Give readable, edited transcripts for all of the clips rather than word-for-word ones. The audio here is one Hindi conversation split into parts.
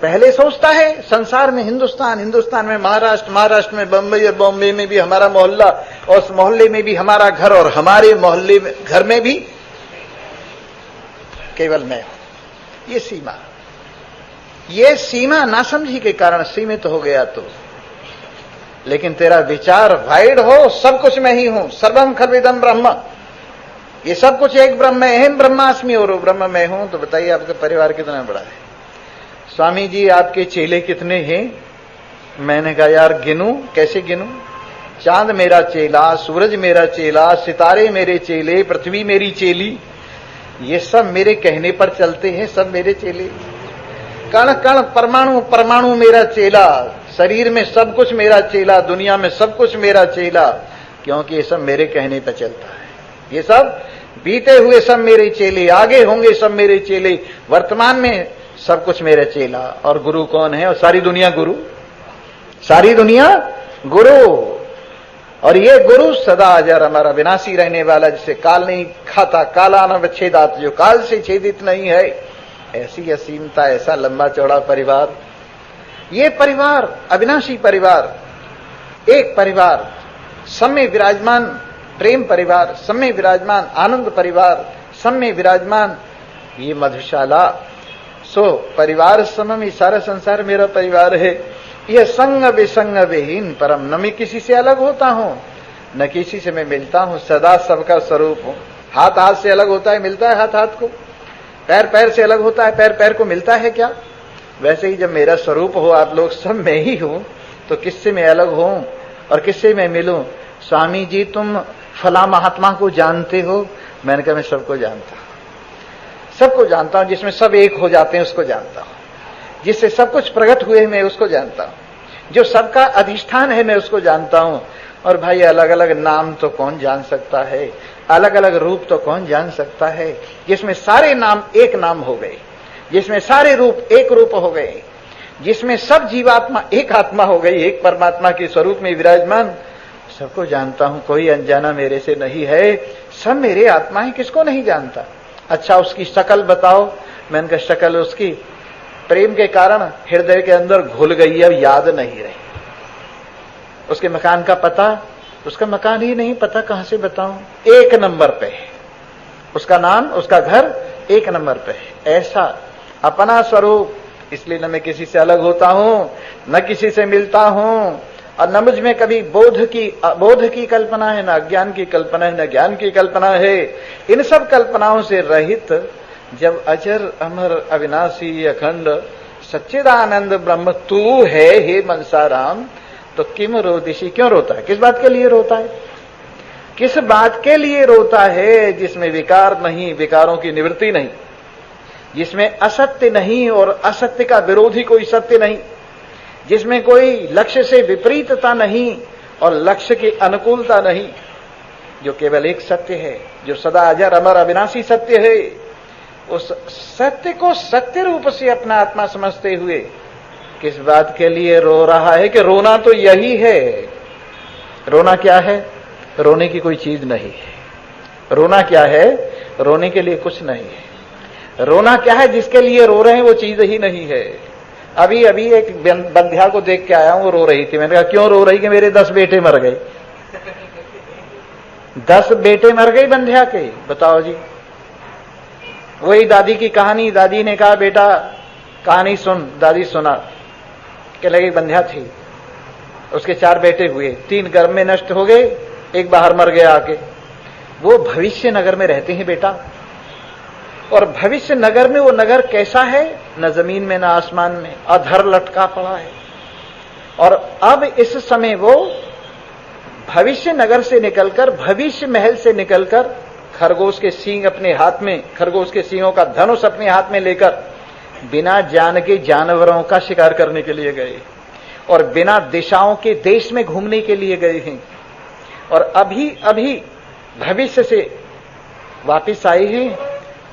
पहले सोचता है संसार में हिंदुस्तान, हिंदुस्तान में महाराष्ट्र, महाराष्ट्र में बम्बई, और बॉम्बे में भी हमारा मोहल्ला, और उस मोहल्ले में भी हमारा घर, और हमारे मोहल्ले में घर में भी केवल मैं हूं। ये सीमा नासमझी के कारण सीमित हो गया। तो लेकिन तेरा विचार वाइड हो, सब कुछ मैं ही हूं, सर्वम खलविदम ब्रह्म, ये सब कुछ एक ब्रह्म है, अहम ब्रह्मास्मि, और ब्रह्म मैं हूं। तो बताइए आपका परिवार कितना बड़ा है? स्वामी जी आपके चेले कितने हैं? मैंने कहा यार गिनूं, कैसे गिनूं? चांद मेरा चेला, सूरज मेरा चेला, सितारे मेरे चेले, पृथ्वी मेरी चेली, ये सब मेरे कहने पर चलते हैं, सब मेरे चेले। कण कण परमाणु परमाणु मेरा चेला, शरीर में सब कुछ मेरा चेला, दुनिया में सब कुछ मेरा चेला, क्योंकि ये सब मेरे कहने पर चलता है। ये सब बीते हुए सब मेरे चेले, आगे होंगे सब मेरे चेले, वर्तमान में सब कुछ मेरा चेला। और गुरु कौन है? और सारी दुनिया गुरु, सारी दुनिया गुरु। और ये गुरु सदा अजर अमर अविनाशी रहने वाला, जिसे काल नहीं खाता, काला न विच्छेदात, जो काल से छेदित नहीं है। ऐसी असीमता, ऐसा लंबा चौड़ा परिवार, ये परिवार अविनाशी परिवार, एक परिवार, सब में विराजमान प्रेम परिवार, सब में विराजमान आनंद परिवार, सब में विराजमान ये मधुशाला। सो परिवार समम, ये सारा संसार मेरा परिवार है। यह संग विसंग विहीन परम, न मैं किसी से अलग होता हूं, न किसी से मैं मिलता हूं, सदा सबका स्वरूप हूं। हाथ हाथ से अलग होता है, मिलता है हाथ हाथ को, पैर पैर से अलग होता है, पैर पैर को मिलता है क्या? वैसे ही जब मेरा स्वरूप हो आप लोग, सब मैं ही हूं, तो किससे मैं अलग हूं और किससे मैं मिलूं? स्वामी जी तुम फला महात्मा को जानते हो? मैंने कहा मैं सबको जानता हूं, सबको जानता हूं, जिसमें सब एक हो जाते हैं उसको जानता हूं, जिससे सब कुछ प्रकट हुए मैं उसको जानता हूं, जो सबका अधिष्ठान है मैं उसको जानता हूं। और भाई अलग अलग नाम तो कौन जान सकता है, अलग अलग रूप तो कौन जान सकता है, जिसमें सारे नाम एक नाम हो गए, जिसमें सारे रूप एक रूप हो गए, जिसमें सब जीवात्मा एक आत्मा हो गई, एक परमात्मा के स्वरूप में विराजमान, सबको जानता हूं, कोई अनजाना मेरे से नहीं है, सब मेरे आत्मा है, किसको नहीं जानता। अच्छा उसकी शक्ल बताओ? मैंने कहा शक्ल उसकी प्रेम के कारण हृदय के अंदर घुल गई, अब याद नहीं रही। उसके मकान का पता, उसका मकान ही नहीं पता, कहां से बताऊं? एक नंबर पे है उसका नाम, उसका घर एक नंबर पे है। ऐसा अपना स्वरूप, इसलिए न मैं किसी से अलग होता हूं, न किसी से मिलता हूं, और न मुझ में कभी बोध की कल्पना है, न अज्ञान की कल्पना है, न ज्ञान की कल्पना है। इन सब कल्पनाओं से रहित जब अजर अमर अविनाशी अखंड सच्चिदानंद ब्रह्म तू है हे मनसाराम, तो किम रोदिशी, क्यों रोता है? किस बात के लिए रोता है? किस बात के लिए रोता है? जिसमें विकार नहीं, विकारों की निवृत्ति नहीं, जिसमें असत्य नहीं और असत्य का विरोधी कोई सत्य नहीं, जिसमें कोई लक्ष्य से विपरीतता नहीं और लक्ष्य की अनुकूलता नहीं, जो केवल एक सत्य है, जो सदा अजर अमर अविनाशी सत्य है। उस सत्य को सत्य रूप से अपना आत्मा समझते हुए किस बात के लिए रो रहा है? कि रोना तो यही है। रोना क्या है? रोने की कोई चीज नहीं है। रोना क्या है? रोने के लिए कुछ नहीं है। रोना क्या है? जिसके लिए रो रहे हैं वो चीज ही नहीं है। अभी अभी एक बंध्या को देख के आया हूं, वो रो रही थी। मैंने कहा क्यों रो रही? कि मेरे 10 बेटे मर गए। 10 बेटे मर गए बंध्या के, बताओ जी। वही दादी की कहानी, दादी ने कहा बेटा कहानी सुन, दादी सुना। के लगे बंध्या थी, उसके 4 बेटे हुए, 3 गर्भ में नष्ट हो गए, एक बाहर मर गया आके। वो भविष्य नगर में रहते हैं बेटा, और भविष्य नगर में वो नगर कैसा है? न जमीन में न आसमान में, अधर लटका पड़ा है। और अब इस समय वो भविष्य नगर से निकलकर, भविष्य महल से निकलकर, खरगोश के सींग अपने हाथ में, खरगोश के सींगों का धनुष अपने हाथ में लेकर बिना जान के जानवरों का शिकार करने के लिए गए, और बिना दिशाओं के देश में घूमने के लिए गए हैं। और अभी अभी भविष्य से वापिस आए हैं,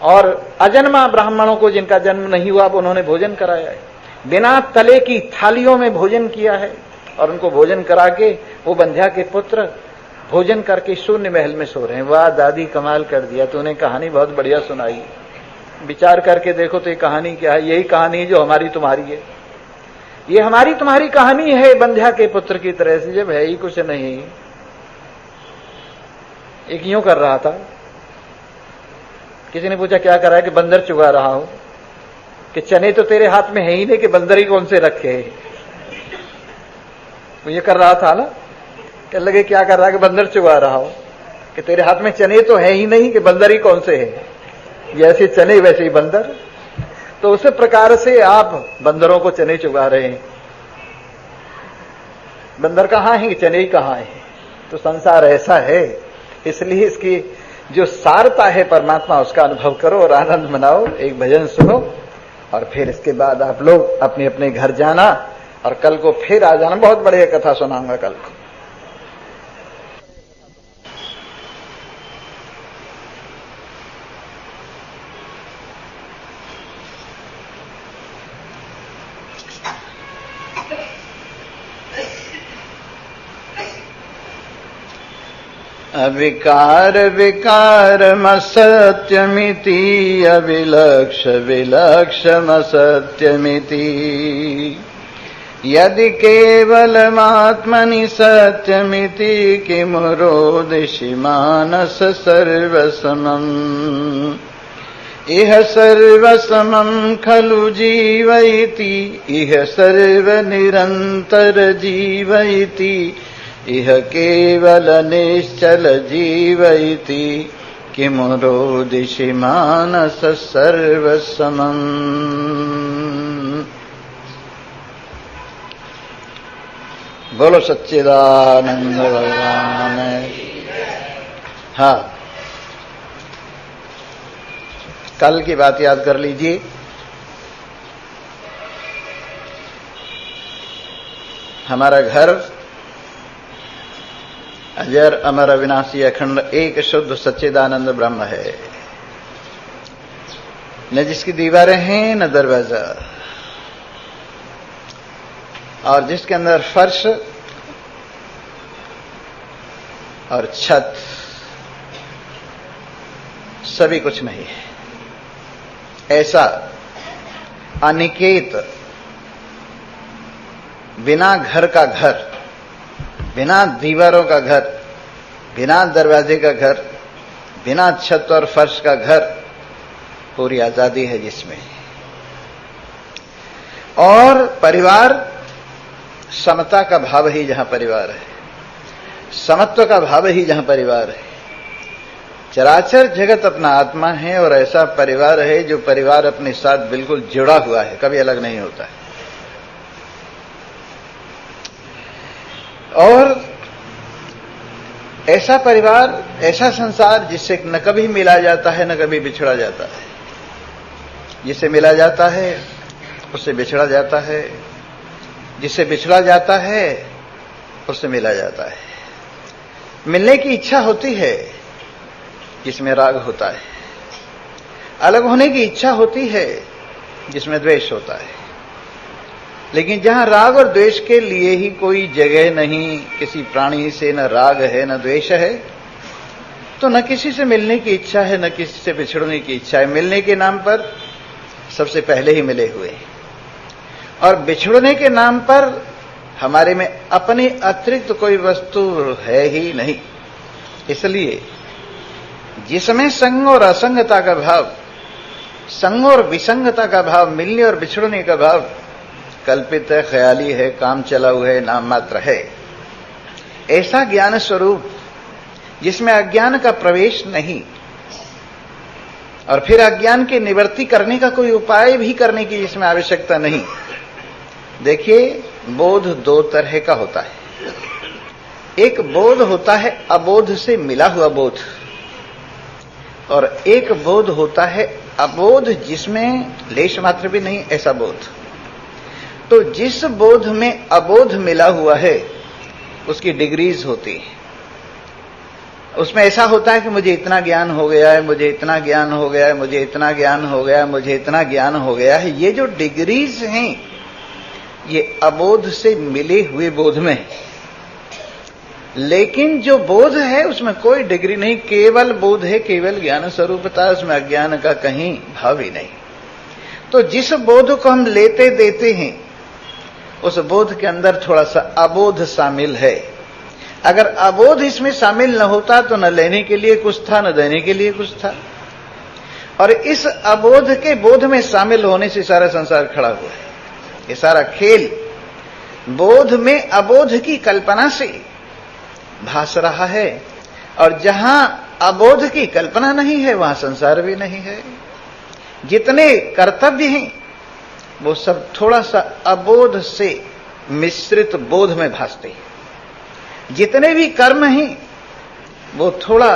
और अजन्मा ब्राह्मणों को जिनका जन्म नहीं हुआ, अब उन्होंने भोजन कराया है। बिना तले की थालियों में भोजन किया है, और उनको भोजन करा के वो बंध्या के पुत्र भोजन करके शून्य महल में सो रहे हैं। वाह दादी कमाल कर दिया, तूने कहानी बहुत बढ़िया सुनाई। विचार करके देखो तो ये कहानी क्या है? यही कहानी जो हमारी तुम्हारी है। ये हमारी तुम्हारी कहानी है बंध्या के पुत्र की तरह से, जब है ही कुछ नहीं। एक यूं कर रहा था, किसी ने पूछा क्या कर रहा है, कि बंदर चुगा रहा हूं। कि चने तो तेरे हाथ में है ही नहीं, कि बंदर ही कौन से रखे। वो ये कर रहा था ना, कह लगे क्या कर रहा है, कि बंदर चुगा रहा हूं। कि तेरे हाथ में चने तो है ही नहीं, कि बंदर ही कौन से है। जैसे चने वैसे ही बंदर। तो उसी प्रकार से आप बंदरों को चने चुगा रहे हैं। बंदर कहां है, चने ही कहां है। तो संसार ऐसा है, इसलिए इसकी जो सारता है परमात्मा, उसका अनुभव करो और आनंद मनाओ। एक भजन सुनो और फिर इसके बाद आप लोग अपने अपने घर जाना, और कल को फिर आ जाना। बहुत बढ़िया कथा सुनाऊंगा कल को। अविकार विकारमसत्यमिति, अविलक्ष विलक्षमसत्यमिति। यदि केवलमात्मनि सत्यमिति, किमु रोदिषि मानस सर्वसमम्। इह सर्वसमं खलु जीव इति, इह सर्वनिरन्तर जीव इति। इह केवल निश्चल जीव इति, किमु रोदिषि मानस सर्वसमम्। बोलो सच्चिदानंद भगवान। हाँ, कल की बात याद कर लीजिए। हमारा घर अजर अमर अविनाशी अखंड एक शुद्ध सच्चिदानंद ब्रह्म है। न जिसकी दीवारें हैं न दरवाजा, और जिसके अंदर फर्श और छत सभी कुछ नहीं है। ऐसा अनिकेत बिना घर का घर, बिना दीवारों का घर, बिना दरवाजे का घर, बिना छत और फर्श का घर, पूरी आजादी है जिसमें। और परिवार समता का भाव ही जहां परिवार है, समत्व का भाव ही जहां परिवार है। चराचर जगत अपना आत्मा है, और ऐसा परिवार है जो परिवार अपने साथ बिल्कुल जुड़ा हुआ है, कभी अलग नहीं होता है। और ऐसा परिवार, ऐसा संसार जिससे न कभी मिला जाता है न कभी बिछड़ा जाता है। जिससे मिला जाता है उससे बिछड़ा जाता है, जिससे बिछड़ा जाता है उससे मिला जाता है। मिलने की इच्छा होती है जिसमें राग होता है, अलग होने की इच्छा होती है जिसमें द्वेष होता है। लेकिन जहां राग और द्वेष के लिए ही कोई जगह नहीं, किसी प्राणी से न राग है न द्वेष है, तो न किसी से मिलने की इच्छा है न किसी से बिछड़ने की इच्छा है। मिलने के नाम पर सबसे पहले ही मिले हुए, और बिछड़ने के नाम पर हमारे में अपने अतिरिक्त कोई वस्तु है ही नहीं। इसलिए जिसमें संग और असंगता का भाव, संग और विसंगता का भाव, मिलने और बिछड़ने का भाव कल्पित है, ख्याली है, काम चलाऊ है, नाम मात्र है, ऐसा ज्ञान स्वरूप जिसमें अज्ञान का प्रवेश नहीं, और फिर अज्ञान की निवृत्ति करने का कोई उपाय भी करने की जिसमें आवश्यकता नहीं। देखिए, बोध दो तरह का होता है। एक बोध होता है अबोध से मिला हुआ बोध, और एक बोध होता है अबोध जिसमें लेश मात्र भी नहीं, ऐसा बोध। तो जिस बोध में अबोध मिला हुआ है उसकी डिग्रीज होती है। उसमें ऐसा होता है कि मुझे इतना ज्ञान हो गया है, मुझे इतना ज्ञान हो गया है, मुझे इतना ज्ञान हो गया है, मुझे इतना ज्ञान हो गया है। ये जो डिग्रीज हैं ये अबोध से मिले हुए बोध में है। लेकिन जो बोध है उसमें कोई डिग्री नहीं, केवल बोध है, केवल ज्ञान स्वरूपता, उसमें अज्ञान का कहीं भाव ही नहीं। तो जिस बोध को हम लेते देते हैं उस बोध के अंदर थोड़ा सा अबोध शामिल है। अगर अबोध इसमें शामिल न होता तो न लेने के लिए कुछ था, न देने के लिए कुछ था। और इस अबोध के बोध में शामिल होने से सारा संसार खड़ा हुआ है। ये सारा खेल बोध में अबोध की कल्पना से भास रहा है, और जहां अबोध की कल्पना नहीं है वहां संसार भी नहीं है। जितने कर्तव्य हैं वो सब थोड़ा सा अबोध से मिश्रित बोध में भासते हैं। जितने भी कर्म हैं वो थोड़ा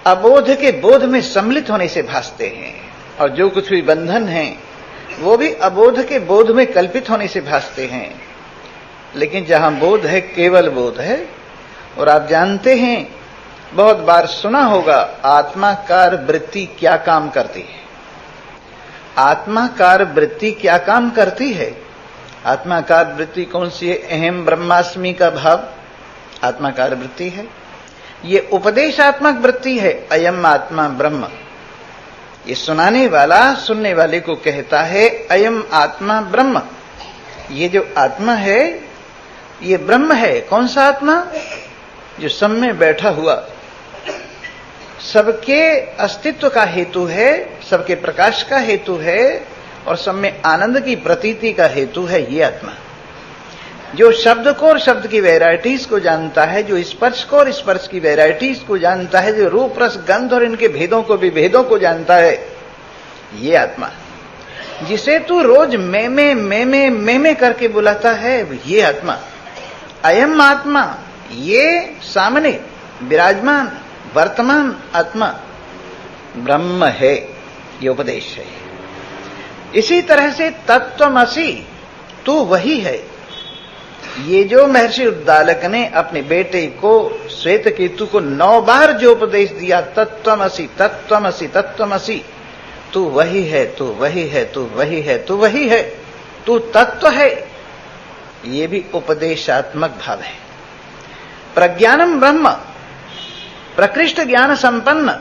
अबोध के बोध में सम्मिलित होने से भासते हैं, और जो कुछ भी बंधन है वो भी अबोध के बोध में कल्पित होने से भासते हैं। लेकिन जहां बोध है, केवल बोध है, और आप जानते हैं, बहुत बार सुना होगा, आत्माकार वृत्ति क्या काम करती है। आत्माकार वृत्ति क्या काम करती है? आत्माकार वृत्ति कौन सी है? अहम ब्रह्मास्मि का भाव आत्माकार वृत्ति है। ये उपदेशात्मक वृत्ति है, अयम आत्मा ब्रह्म। ये सुनाने वाला सुनने वाले को कहता है अयम आत्मा ब्रह्म। ये जो आत्मा है ये ब्रह्म है। कौन सा आत्मा? जो सब में बैठा हुआ, सबके अस्तित्व का हेतु है, सबके प्रकाश का हेतु है, और सब में आनंद की प्रतीति का हेतु है। ये आत्मा जो शब्द को और शब्द की वैरायटीज को जानता है, जो स्पर्श को और स्पर्श की वैरायटीज को जानता है, जो रूप रस गंध और इनके भेदों को विभेदों को जानता है, ये आत्मा। जिसे तू रोज मैं करके बुलाता है, ये आत्मा। अयम आत्मा, ये सामने विराजमान वर्तमान आत्मा ब्रह्म है। ये उपदेश है। इसी तरह से तत्त्वमसि, तू वही है। ये जो महर्षि उद्दालक ने अपने बेटे को श्वेत केतु को 9 बार जो उपदेश दिया, तत्त्वमसि तत्त्वमसि तत्त्वमसि, तू वही है, तू वही है, तू वही है, तू वही है, तू तत्व है, ये भी उपदेशात्मक भाव है। प्रज्ञानम ब्रह्म, प्रकृष्ट ज्ञान संपन्न,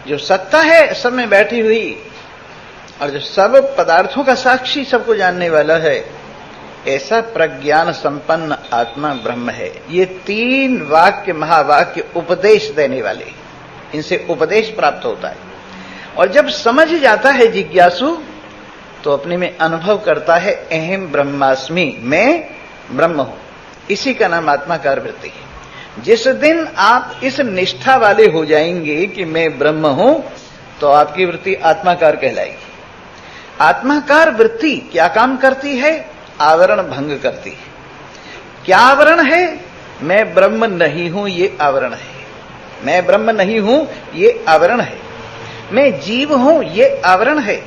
जो सत्ता है सब में बैठी हुई और जो सब पदार्थों का साक्षी, सबको जानने वाला है, ऐसा प्रज्ञान संपन्न आत्मा ब्रह्म है। ये 3 वाक्य महावाक्य उपदेश देने वाले, इनसे उपदेश प्राप्त होता है। और जब समझ जाता है जिज्ञासु तो अपने में अनुभव करता है अहम ब्रह्मास्मि, मैं ब्रह्म हूं। इसी का नाम आत्माकार वृत्ति है। जिस दिन आप इस निष्ठा वाले हो जाएंगे कि मैं ब्रह्म हूं, तो आपकी वृत्ति आत्माकार कहलाएगी। आत्माकार वृत्ति क्या काम करती है? आवरण भंग करती है। क्या आवरण है? मैं ब्रह्म नहीं हूं, ये आवरण है। मैं ब्रह्म नहीं हूं, ये आवरण है। मैं जीव हूं, ये आवरण है।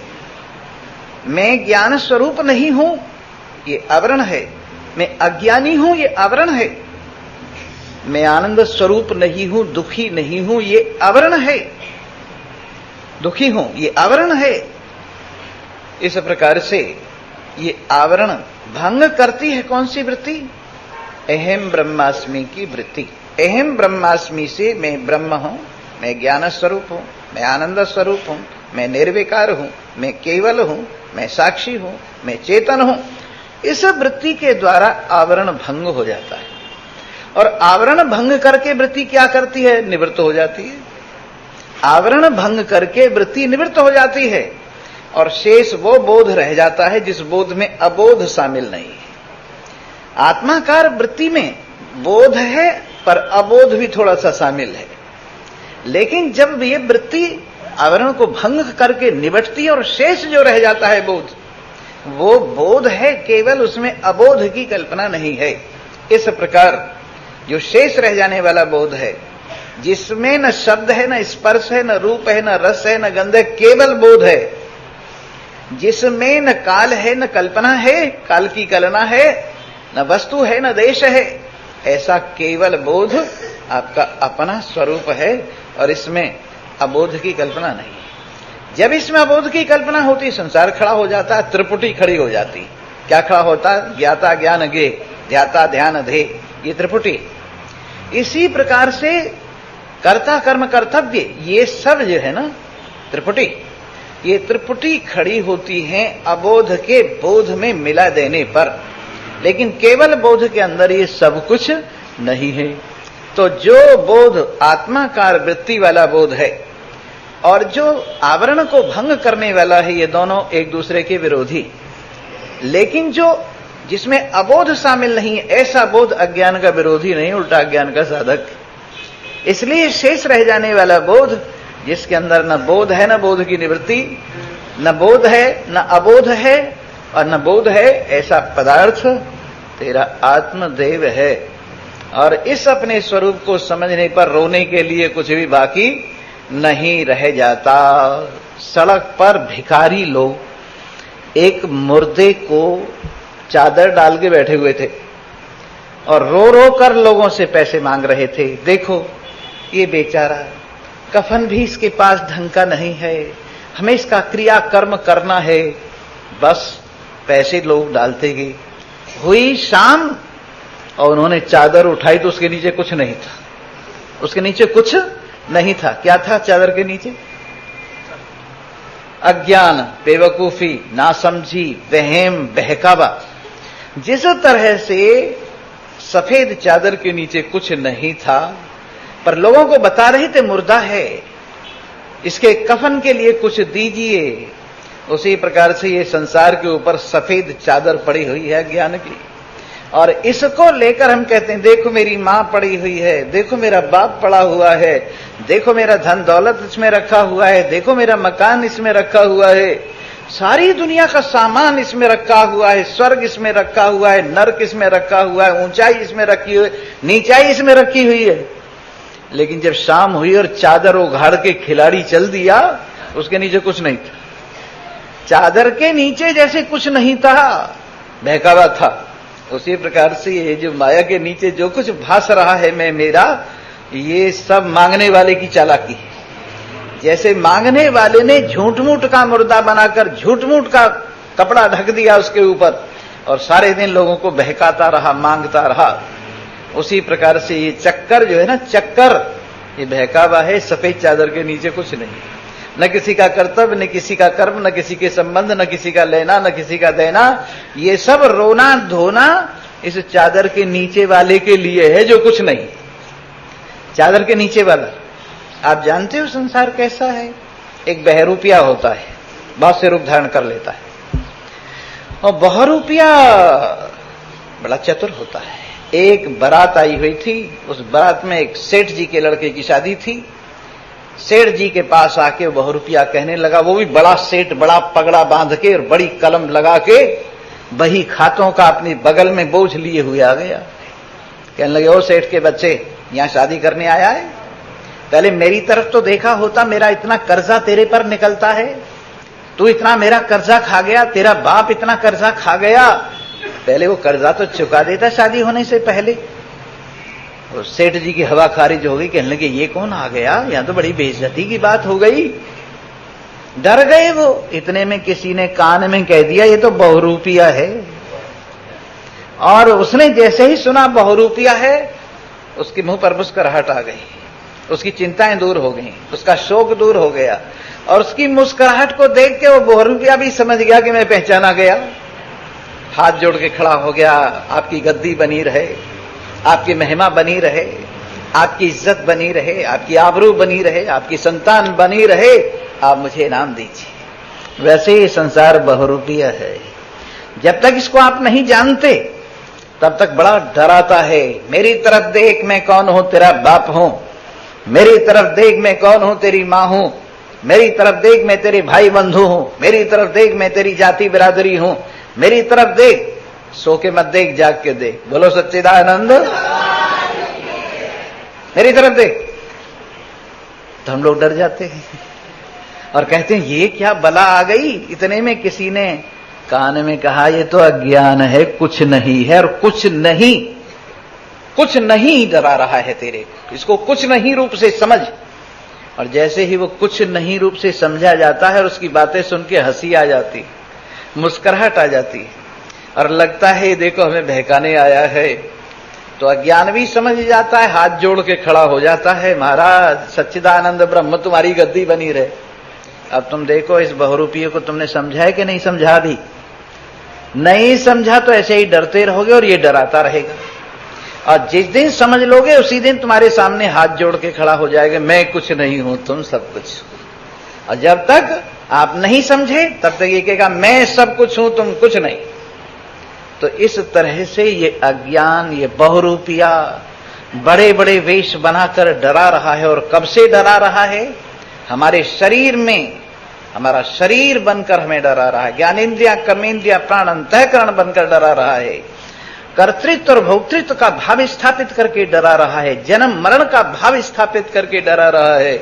मैं ज्ञान स्वरूप नहीं हूं, ये आवरण है। मैं अज्ञानी हूं, ये आवरण है। मैं आनंद स्वरूप नहीं हूं, दुखी नहीं हूं, ये आवरण है। दुखी हूं, ये आवरण है। इस प्रकार से ये आवरण भंग करती है कौन सी वृत्ति? अहम ब्रह्मास्मि की वृत्ति। अहम ब्रह्मास्मि से मैं ब्रह्म हूं, मैं ज्ञान स्वरूप हूं, मैं आनंद स्वरूप हूं, मैं निर्विकार हूं, मैं केवल हूं, मैं साक्षी हूं, मैं चेतन हूं। इस वृत्ति के द्वारा आवरण भंग हो जाता है। और आवरण भंग करके वृत्ति क्या करती है? निवृत्त हो जाती है। आवरण भंग करके वृत्ति निवृत्त हो जाती है, और शेष वो बोध रह जाता है जिस बोध में अबोध शामिल नहीं है। आत्माकार वृत्ति में बोध है पर अबोध भी थोड़ा सा शामिल है। लेकिन जब ये वृत्ति आवरण को भंग करके निबटती है और शेष जो रह जाता है बोध, वो बोध है, केवल उसमें अबोध की कल्पना नहीं है। इस प्रकार जो शेष रह जाने वाला बोध है, जिसमें न शब्द है, न स्पर्श है, न रूप है, न रस है, न गंध है, केवल बोध है। जिसमें न काल है, न कल्पना है, काल की कल्पना है, न वस्तु है, न देश है, ऐसा केवल बोध आपका अपना स्वरूप है, और इसमें अबोध की कल्पना नहीं है। जब इसमें अबोध की कल्पना होती, संसार खड़ा हो जाता, त्रिपुटी खड़ी हो जाती। क्या खड़ा होता? ज्ञाता ज्ञान गे, ध्याता ध्यान धे, ये त्रिपुटी। इसी प्रकार से कर्ता कर्म कर्तव्य, ये सब जो है ना त्रिपुटी, ये त्रिपुटी खड़ी होती हैं अबोध के बोध में मिला देने पर, लेकिन केवल बोध के अंदर ये सब कुछ नहीं है। तो जो बोध आत्माकार वृत्ति वाला बोध है और जो आवरण को भंग करने वाला है, ये दोनों एक दूसरे के विरोधी। लेकिन जो जिसमें अबोध शामिल नहीं है, ऐसा बोध अज्ञान का विरोधी नहीं, उल्टा अज्ञान का साधक। इसलिए शेष रह जाने वाला बोध, जिसके अंदर न बोध है न बोध की निवृत्ति, न बोध है न अबोध है और न बोध है, ऐसा पदार्थ तेरा आत्मदेव है। और इस अपने स्वरूप को समझने पर रोने के लिए कुछ भी बाकी नहीं रह जाता। सड़क पर भिखारी लोग एक मुर्दे को चादर डाल के बैठे हुए थे और रो रो कर लोगों से पैसे मांग रहे थे। देखो ये बेचारा, कफन भी इसके पास ढंग का नहीं है, हमें इसका क्रिया कर्म करना है। बस पैसे लोग डालते गए। हुई शाम और उन्होंने चादर उठाई तो उसके नीचे कुछ नहीं था। उसके नीचे कुछ नहीं था। क्या था चादर के नीचे? अज्ञान, बेवकूफी, नासमझी, वहम, बहकावा। जिस तरह से सफेद चादर के नीचे कुछ नहीं था, पर लोगों को बता रहे थे मुर्दा है, इसके कफन के लिए कुछ दीजिए, उसी प्रकार से ये संसार के ऊपर सफेद चादर पड़ी हुई है ज्ञान की। और इसको लेकर हम कहते हैं देखो मेरी मां पड़ी हुई है, देखो मेरा बाप पड़ा हुआ है, देखो मेरा धन दौलत इसमें रखा हुआ है, देखो मेरा मकान इसमें रखा हुआ है, सारी दुनिया का सामान इसमें रखा हुआ है, स्वर्ग इसमें रखा हुआ है, नरक इसमें रखा हुआ है, ऊंचाई इसमें रखी हुई, नीचाई इसमें रखी हुई है। लेकिन जब शाम हुई और चादर उघाड़ के खिलाड़ी चल दिया, उसके नीचे कुछ नहीं था। चादर के नीचे जैसे कुछ नहीं था, बहकावा था। उसी प्रकार से ये जो माया के नीचे जो कुछ भास रहा है मैं मेरा, ये सब मांगने वाले की चालाकी है। जैसे मांगने वाले ने झूठ मूठ का मुर्दा बनाकर झूठ मूठ का कपड़ा ढक दिया उसके ऊपर और सारे दिन लोगों को बहकाता रहा, मांगता रहा। उसी प्रकार से ये चक्कर जो है ना, चक्कर, ये बहकावा है। सफेद चादर के नीचे कुछ नहीं, न किसी का कर्तव्य, न किसी का कर्म, न किसी के संबंध, न किसी का लेना, न किसी का देना। ये सब रोना धोना इस चादर के नीचे वाले के लिए है जो कुछ नहीं। चादर के नीचे वाला, आप जानते हो संसार कैसा है? एक बहरूपिया होता है, बहुत से रूप धारण कर लेता है, और बहरूपिया बड़ा चतुर होता है। एक बारात आई हुई थी, उस बारात में एक सेठ जी के लड़के की शादी थी। सेठ जी के पास आके बहरूपिया कहने लगा, वो भी बड़ा सेठ, बड़ा पगड़ा बांध के और बड़ी कलम लगा के बही खातों का अपने बगल में बोझ लिए हुए आ गया। कहने लगे, ओ सेठ के बच्चे, यहां शादी करने आया है? पहले मेरी तरफ तो देखा होता, मेरा इतना कर्जा तेरे पर निकलता है, तू इतना मेरा कर्जा खा गया, तेरा बाप इतना कर्जा खा गया, पहले वो कर्जा तो चुका देता शादी होने से पहले। और सेठ जी की हवा खारिज हो गई। कहने लगे, ये कौन आ गया, यहां तो बड़ी बेइज्जती की बात हो गई। डर गए वो। इतने में किसी ने कान में कह दिया, ये तो बहुरूपिया है। और उसने जैसे ही सुना बहुरूपिया है, उसके मुंह पर मुस्कुराहट आ गई, उसकी चिंताएं दूर हो गई, उसका शोक दूर हो गया। और उसकी मुस्कुराहट को देख के वो बहुरूपिया भी समझ गया कि मैं पहचाना गया। हाथ जोड़ के खड़ा हो गया, आपकी गद्दी बनी रहे, आपकी महिमा बनी रहे, आपकी इज्जत बनी रहे, आपकी आबरू बनी रहे, आपकी संतान बनी रहे, आप मुझे इनाम दीजिए। वैसे ही संसार बहुरूपिया है। जब तक इसको आप नहीं जानते तब तक बड़ा डराता है। मेरी तरफ देख, मैं कौन हूं, तेरा बाप हूं। मेरी तरफ देख, मैं कौन हूं, तेरी मां हूं। मेरी तरफ देख, मैं तेरे भाई बंधु हूं। मेरी तरफ देख, मैं तेरी जाति बिरादरी हूं। मेरी तरफ देख, सो के मत देख, जाग के देख। बोलो सच्चिदानंद। मेरी तरफ देख। तो हम लोग डर जाते हैं और कहते हैं, ये क्या बला आ गई। इतने में किसी ने कान में कहा, ये तो अज्ञान है, कुछ नहीं है। और कुछ नहीं डरा रहा है तेरे को, इसको कुछ नहीं रूप से समझ। और जैसे ही वो कुछ नहीं रूप से समझा जाता है और उसकी बातें सुन के हंसी आ जाती, मुस्कुराहट आ जाती है और लगता है देखो हमें बहकाने आया है, तो अज्ञान भी समझ जाता है, हाथ जोड़ के खड़ा हो जाता है, महाराज सच्चिदानंद ब्रह्म तुम्हारी गद्दी बनी रहे, अब तुम देखो इस बहुरूपीय को तुमने समझा है कि नहीं समझा? अभी नहीं समझा तो ऐसे ही डरते रहोगे और ये डराता रहेगा। और जिस दिन समझ लोगे उसी दिन तुम्हारे सामने हाथ जोड़ के खड़ा हो जाएगा, मैं कुछ नहीं हूं, तुम सब कुछ। और जब तक आप नहीं समझे तब तक ये कहेगा मैं सब कुछ हूं, तुम कुछ नहीं। तो इस तरह से ये अज्ञान, ये बहुरूपिया बड़े बड़े वेश बनाकर डरा रहा है। और कब से डरा रहा है? हमारे शरीर में, हमारा शरीर बनकर हमें डरा रहा है। ज्ञानेन्द्रिया, कर्मेंद्रिया, प्राण, अंतःकरण बनकर डरा रहा है। कर्तृत्व और भोक्तृत्व का भाव स्थापित करके डरा रहा है। जन्म मरण का भाव स्थापित करके डरा रहा है।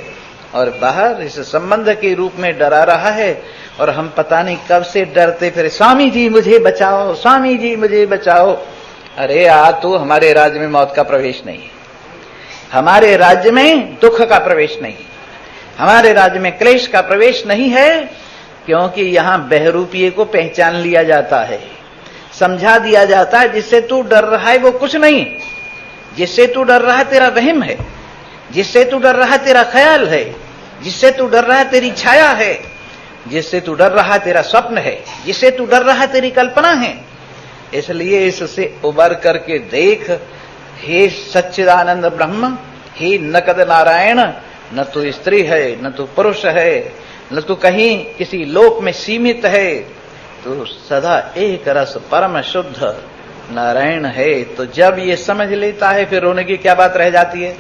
और बाहर इस संबंध के रूप में डरा रहा है। और हम पता नहीं कब से डरते फिर, स्वामी जी मुझे बचाओ, स्वामी जी मुझे बचाओ। अरे तू हमारे राज्य में मौत का प्रवेश नहीं है, हमारे राज्य में दुख का प्रवेश नहीं है, हमारे राज्य में क्लेश का प्रवेश नहीं है। क्योंकि यहां बहरूपीय को पहचान लिया जाता है, समझा दिया जाता है। जिससे तू डर रहा है वो कुछ नहीं, जिससे तू डर रहा है तेरा वहम है, जिससे तू डर रहा है तेरा ख्याल है, जिससे तू डर रहा है तेरी छाया है, जिससे तू डर रहा है तेरा स्वप्न है, जिससे तू डर रहा है तेरी कल्पना है। इसलिए इससे उबर करके देख, हे सच्चिदानंद ब्रह्म, हे नकद नारायण, न तू स्त्री है, न तू पुरुष है, न तू कहीं किसी लोक में सीमित है, तो सदा एक रस परम शुद्ध नारायण है। तो जब ये समझ लेता है फिर रोने की क्या बात रह जाती है?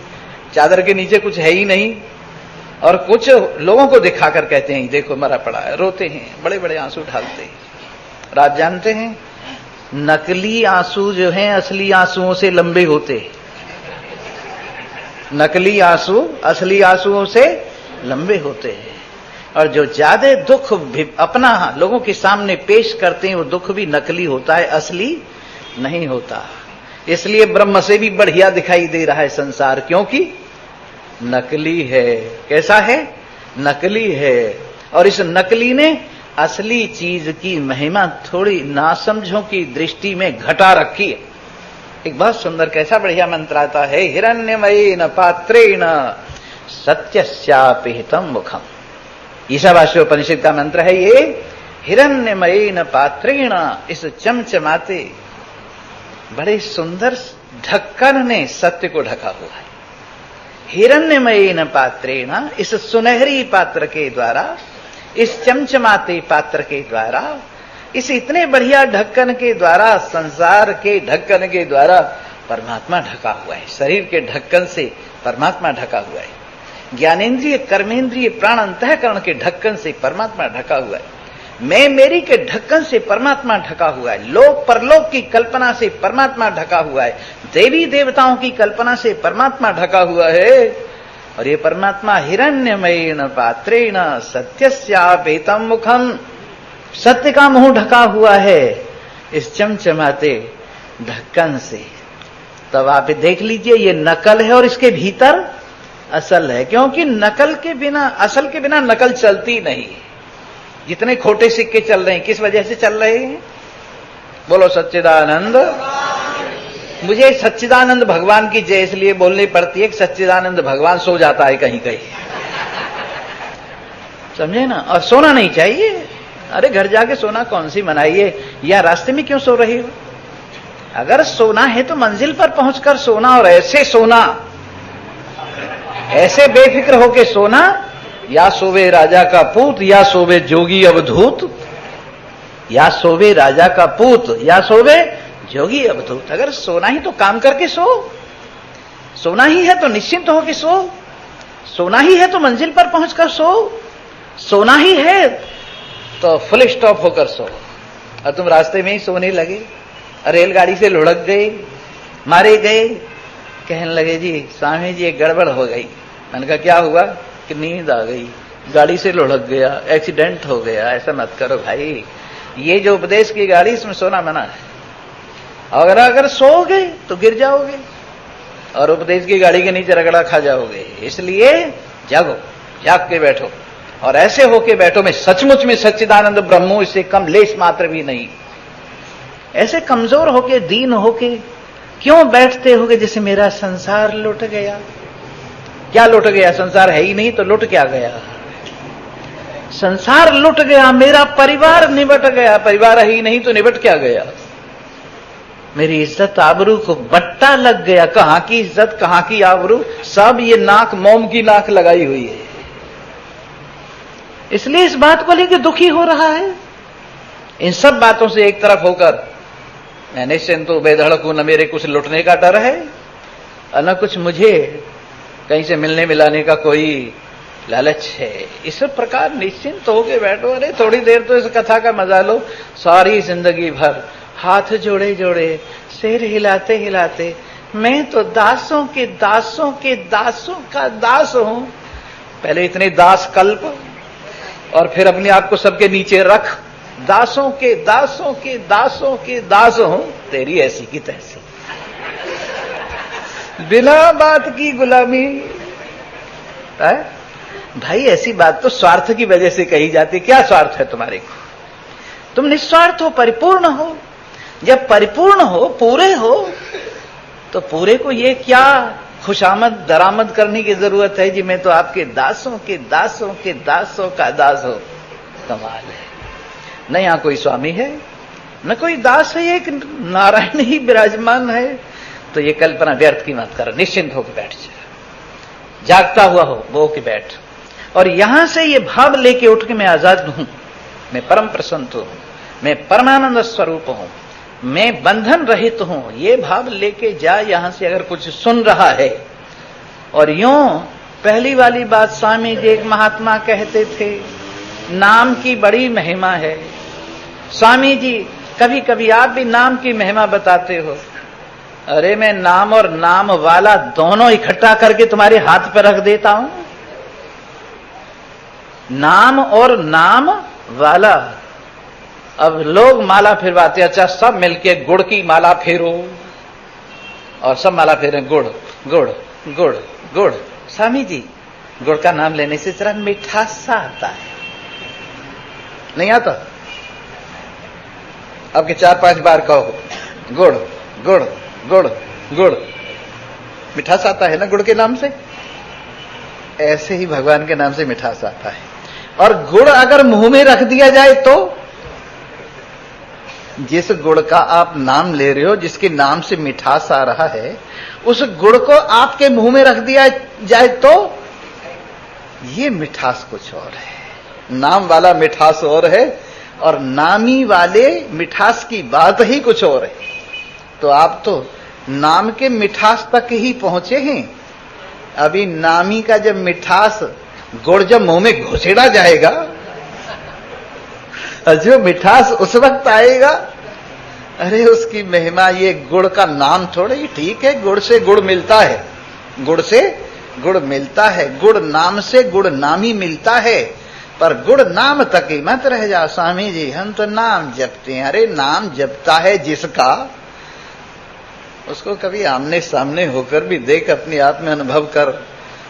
चादर के नीचे कुछ है ही नहीं। और कुछ लोगों को दिखाकर कहते हैं देखो मरा पड़ा है, रोते हैं, बड़े बड़े आंसू ढालते हैं। आप जानते हैं नकली आंसू जो हैं असली आंसुओं से लंबे होते हैं। नकली आंसू असली आंसुओं से लंबे होते हैं। और जो ज्यादा दुख अपना लोगों के सामने पेश करते हैं वो दुख भी नकली होता है, असली नहीं होता। इसलिए ब्रह्म से भी बढ़िया दिखाई दे रहा है संसार, क्योंकि नकली है। कैसा है? नकली है। और इस नकली ने असली चीज की महिमा थोड़ी नासमझों की दृष्टि में घटा रखी है। एक बहुत सुंदर कैसा बढ़िया मंत्र आता है, हिरण्यमयेन पात्रेण सत्यस्यापि हितं मुखम। ईशावास्योपनिषद का मंत्र है ये, हिरण्यमयेन पात्रेण, इस चमचमाते बड़े सुंदर ढक्कन ने सत्य को ढका हुआ है। हिरण्यमयेन पात्रेण, इस सुनहरी पात्र के द्वारा, इस चमचमाते पात्र के द्वारा, इस इतने बढ़िया ढक्कन के द्वारा, संसार के ढक्कन के द्वारा परमात्मा ढका हुआ है। शरीर के ढक्कन से परमात्मा ढका हुआ है। ज्ञानेन्द्रिय, कर्मेंद्रिय, प्राण, अंतःकरण के ढक्कन से परमात्मा ढका हुआ है। मैं मेरी के ढक्कन से परमात्मा ढका हुआ है। लोक परलोक की कल्पना से परमात्मा ढका हुआ है। देवी देवताओं की कल्पना से परमात्मा ढका हुआ है। और ये परमात्मा हिरण्यमयेन पात्रेण सत्यस्यापि हितं मुखम, सत्य का मुंह ढका हुआ है इस चमचमाते ढक्कन से। तब आप देख लीजिए ये नकल है और इसके भीतर असल है। क्योंकि नकल के बिना, असल के बिना नकल चलती नहीं। जितने खोटे सिक्के चल रहे हैं किस वजह से चल रहे हैं? बोलो सच्चिदानंद। मुझे सच्चिदानंद भगवान की जय इसलिए बोलनी पड़ती है कि सच्चिदानंद भगवान सो जाता है कहीं कहीं, समझे ना। और सोना नहीं चाहिए। अरे घर जाके सोना कौन सी मनाइए, या रास्ते में क्यों सो रही हो? अगर सोना है तो मंजिल पर पहुंचकर सोना। और ऐसे सोना, ऐसे बेफिक्र होके सोना, या सोवे राजा का पूत या सोवे जोगी अवधूत, या सोवे राजा का पूत या सोवे जोगी अवधूत। अगर सोना ही तो काम करके सो, सोना ही है तो निश्चिंत होके सो, सोना ही है तो मंजिल पर पहुंचकर सो, सोना ही है तो फुल स्टॉप होकर सो। और तुम रास्ते में ही सोने लगे, रेलगाड़ी से लुढ़क गए, मारे गए, कहने लगे जी स्वामी जी एक गड़बड़ हो गई। मैंने कहा क्या हुआ? कि नींद आ गई, गाड़ी से लुढ़क गया, एक्सीडेंट हो गया। ऐसा मत करो भाई, ये जो उपदेश की गाड़ी इसमें सोना मना है। अगर सोओगे तो गिर जाओगे और उपदेश की गाड़ी के नीचे रगड़ा खा जाओगे। इसलिए जागो, जाग के बैठो और ऐसे होके बैठो मैं सचमुच में सच्चिदानंद ब्रह्म हूं, इससे कम लेश मात्र भी नहीं। ऐसे कमजोर होके, दीन होके क्यों बैठते होगे जैसे मेरा संसार लुट गया? क्या लुट गया? संसार है ही नहीं तो लुट क्या गया? संसार लुट गया, मेरा परिवार निबट गया। परिवार ही नहीं तो निबट क्या गया? मेरी इज्जत आबरू को बट्टा लग गया। कहां की इज्जत, कहां की आबरू, सब ये नाक मोम की नाक लगाई हुई है। इसलिए इस बात को लेकर दुखी हो रहा है। इन सब बातों से एक तरफ होकर मैं निश्चिंत हूं, बेधड़क हूं, न मेरे कुछ लुटने का डर है और न कुछ मुझे कहीं से मिलने मिलाने का कोई लालच है। इस प्रकार निश्चिंत होके बैठो। अरे थोड़ी देर तो इस कथा का मजा लो। सारी जिंदगी भर हाथ जोड़े जोड़े, सिर हिलाते हिलाते, मैं तो दासों के दासों के दासों का दास हूं। पहले इतने दास कल्प और फिर अपने आप को सबके नीचे रख। दासों के दासों के दासों के दास हूं, तेरी ऐसी की तैसी, बिना बात की गुलामी है? भाई ऐसी बात तो स्वार्थ की वजह से कही जाती। क्या स्वार्थ है तुम्हारे को? तुम निस्वार्थ हो, परिपूर्ण हो। जब परिपूर्ण हो, पूरे हो, तो पूरे को ये क्या खुशामद दरामद करने की जरूरत है जी मैं तो आपके दासों के दासों के दासों का दास हो। कमाल है। न यहां कोई स्वामी है, न कोई दास है, एक नारायण ही विराजमान है। तो ये कल्पना व्यर्थ की मत कर, निश्चिंत होकर बैठ जा, जागता हुआ हो वो के बैठ। और यहां से ये भाव लेके उठ के मैं आजाद हूं, मैं परम प्रसन्न हूं, मैं परमानंद स्वरूप हूं, मैं बंधन रहित हूं, ये भाव लेके जा। यहां से अगर कुछ सुन रहा है और यूं पहली वाली बात स्वामी जी एक महात्मा कहते थे, नाम की बड़ी महिमा है। स्वामी जी कभी कभी आप भी नाम की महिमा बताते हो। अरे मैं नाम और नाम वाला दोनों इकट्ठा करके तुम्हारे हाथ पर रख देता हूं। नाम और नाम वाला। अब लोग माला फिरवाते, अच्छा सब मिलके गुड़ की माला फेरो, और सब माला फेरे गुड़ गुड़ गुड़ गुड़। स्वामी जी गुड़ का नाम लेने से जरा मिठास सा आता है, नहीं आता? अब के 4-5 बार कहो गुड़ गुड़ गुड़ गुड़, मिठास आता है ना गुड़ के नाम से। ऐसे ही भगवान के नाम से मिठास आता है। और गुड़ अगर मुंह में रख दिया जाए तो, जिस गुड़ का आप नाम ले रहे हो, जिसके नाम से मिठास आ रहा है, उस गुड़ को आपके मुंह में रख दिया जाए तो ये मिठास कुछ और है। नाम वाला मिठास और है और नामी वाले मिठास की बात ही कुछ और है। तो आप तो नाम के मिठास तक ही पहुंचे हैं। अभी नामी का जब मिठास गुड़ जब मुंह में घुसेड़ा जाएगा, जो मिठास उस वक्त आएगा, अरे उसकी महिमा। ये गुड़ का नाम थोड़े ही, ठीक है गुड़ से गुड़ मिलता है, गुड़ से गुड़ मिलता है, गुड़ नाम से गुड़ नामी मिलता है, पर गुड़ नाम तक ही मत रह जा। स्वामी जी हम तो नाम जपते हैं। अरे नाम जपता है जिसका, उसको कभी आमने सामने होकर भी देख, अपने आप में अनुभव कर।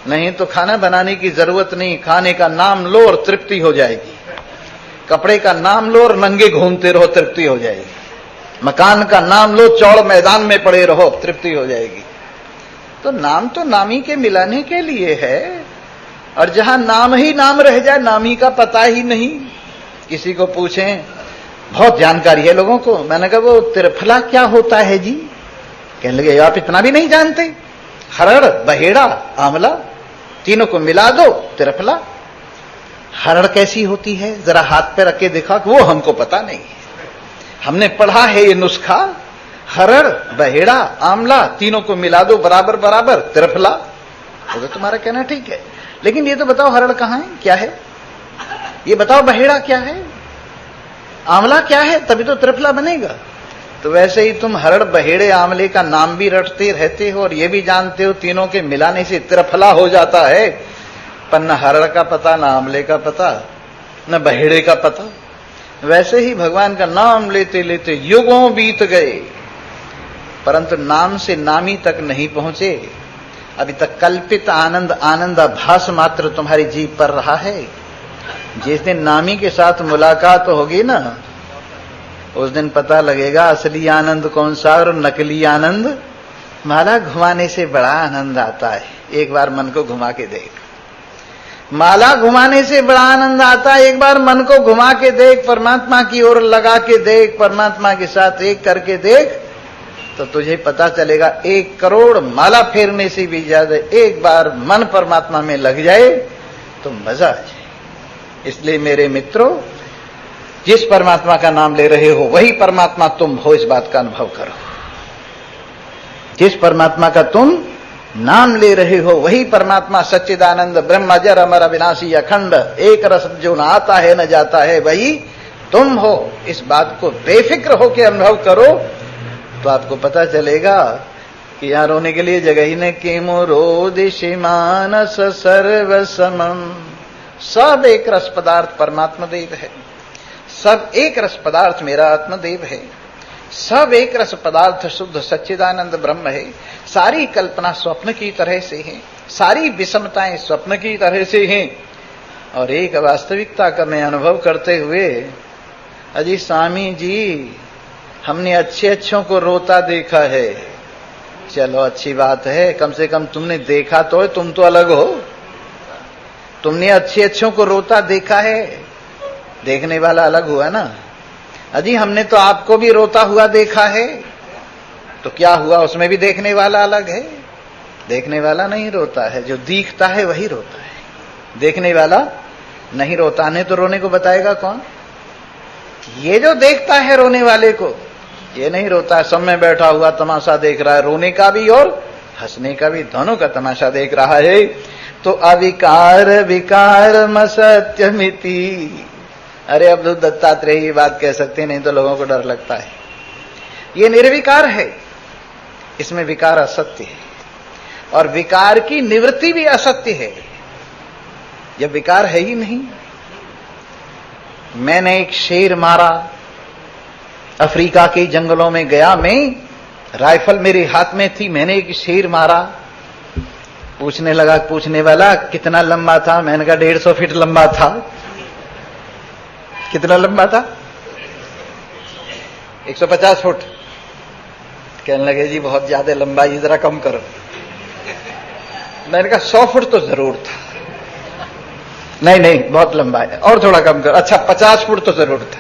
नहीं तो खाना बनाने की जरूरत नहीं, खाने का नाम लो और तृप्ति हो जाएगी। कपड़े का नाम लो और नंगे घूमते रहो, तृप्ति हो जाएगी। मकान का नाम लो, चौड़ मैदान में पड़े रहो, तृप्ति हो जाएगी। तो नाम तो नामी के मिलाने के लिए है, और जहां नाम ही नाम रह जाए, नामी का पता ही नहीं। किसी को पूछें, बहुत जानकारी है लोगों को, मैंने कहा वो त्रिफला क्या होता है जी? कहने लगे आप इतना भी नहीं जानते? हरड़, बहेड़ा, आंवला, तीनों को मिला दो त्रिफला। हरड़ कैसी होती है जरा हाथ पे रख के देखा, वो हमको पता नहीं है, हमने पढ़ा है ये नुस्खा, हरड़, बहेड़ा, आंवला, तीनों को मिला दो बराबर बराबर त्रिफला। तो तुम्हारा कहना ठीक है, लेकिन ये तो बताओ हरड़ कहां है, क्या है? ये बताओ बहेड़ा क्या है, आंवला क्या है, तभी तो त्रिफला बनेगा। तो वैसे ही तुम हरड़, बहेड़े, आंवले का नाम भी रटते रहते हो और ये भी जानते हो तीनों के मिलाने से त्रिफला हो जाता है, पर न हरड़ का पता, न आंवले का पता, न बहेड़े का पता। वैसे ही भगवान का नाम लेते लेते युगों बीत गए, परंतु नाम से नामी तक नहीं पहुंचे। अभी तक कल्पित आनंद, आनंद आभास मात्र तुम्हारी जीभ पर रहा है। जिस दिन नामी के साथ मुलाकात होगी ना, उस दिन पता लगेगा असली आनंद कौन सा और नकली आनंद। माला घुमाने से बड़ा आनंद आता है, एक बार मन को घुमा के देख। माला घुमाने से बड़ा आनंद आता है। एक बार मन को घुमा के देख, परमात्मा की ओर लगा के देख, परमात्मा के साथ एक करके देख, तो तुझे पता चलेगा 1 करोड़ माला फेरने से भी ज्यादा एक बार मन परमात्मा में लग जाए तो मजा आ जाए। इसलिए मेरे मित्रों, जिस परमात्मा का नाम ले रहे हो वही परमात्मा तुम हो, इस बात का अनुभव करो। जिस परमात्मा का तुम नाम ले रहे हो वही परमात्मा सच्चिदानंद ब्रह्म अजर अमर अविनाशी अखंड एक रस जो न आता है न जाता है, वही तुम हो। इस बात को बेफिक्र होकर अनुभव करो तो आपको पता चलेगा कि यहां रोने के लिए जगह ही ने किमु रोदिषि मानस सर्व समम। सब एक रस पदार्थ परमात्मा देव है, सब एक रस पदार्थ मेरा आत्मदेव है, सब एक रस पदार्थ शुद्ध सच्चिदानंद ब्रह्म है। सारी कल्पना स्वप्न की तरह से है, सारी विषमताएं स्वप्न की तरह से हैं, और एक वास्तविकता का मैं अनुभव करते हुए, अजी स्वामी जी हमने अच्छे अच्छों को रोता देखा है। चलो अच्छी बात है, कम से कम तुमने देखा तो है, तुम तो अलग हो। तुमने अच्छे अच्छों को रोता देखा है, देखने वाला अलग हुआ ना। अजी हमने तो आपको भी रोता हुआ देखा है, तो क्या हुआ, उसमें भी देखने वाला अलग है। देखने वाला नहीं रोता है, जो दिखता है वही रोता है, देखने वाला नहीं रोता। नहीं तो रोने को बताएगा कौन? ये जो देखता है रोने वाले को, ये नहीं रोता है, सब में बैठा हुआ तमाशा देख रहा है, रोने का भी और हंसने का भी, दोनों का तमाशा देख रहा है। तो अविकार विकार सत्यमिति। अरे अब दत्तात्रेय ये बात कह सकते, नहीं तो लोगों को डर लगता है। ये निर्विकार है, इसमें विकार असत्य है, और विकार की निवृत्ति भी असत्य है। जब विकार है ही नहीं। मैंने एक शेर मारा, अफ्रीका के जंगलों में गया मैं, राइफल मेरे हाथ में थी, मैंने एक शेर मारा। पूछने वाला कितना लंबा था? मैंने कहा 150 फीट लंबा था। कितना लंबा था? 150 फुट। कहने लगे जी बहुत ज्यादा लंबा, ये जरा कम करो। मैंने कहा 100 फुट तो जरूर था। नहीं बहुत लंबा है, और थोड़ा कम करो। अच्छा 50 फुट तो जरूर था,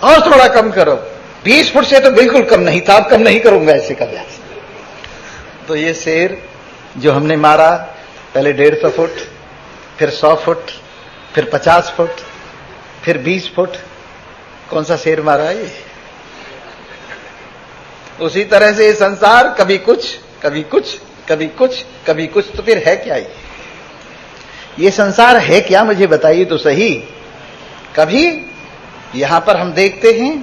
और थोड़ा कम करो। 20 फुट से तो बिल्कुल कम नहीं था, अब कम नहीं करूंगा ऐसे का व्यास। तो ये शेर जो हमने मारा, पहले 150 फुट, फिर 100 फुट, फिर 50 फुट, फिर 20 फुट, कौन सा शेर मारा है ये? उसी तरह से ये संसार कभी कुछ कभी कुछ कभी कुछ कभी कुछ, तो फिर है क्या ये संसार है क्या? मुझे बताइए तो सही। कभी यहां पर हम देखते हैं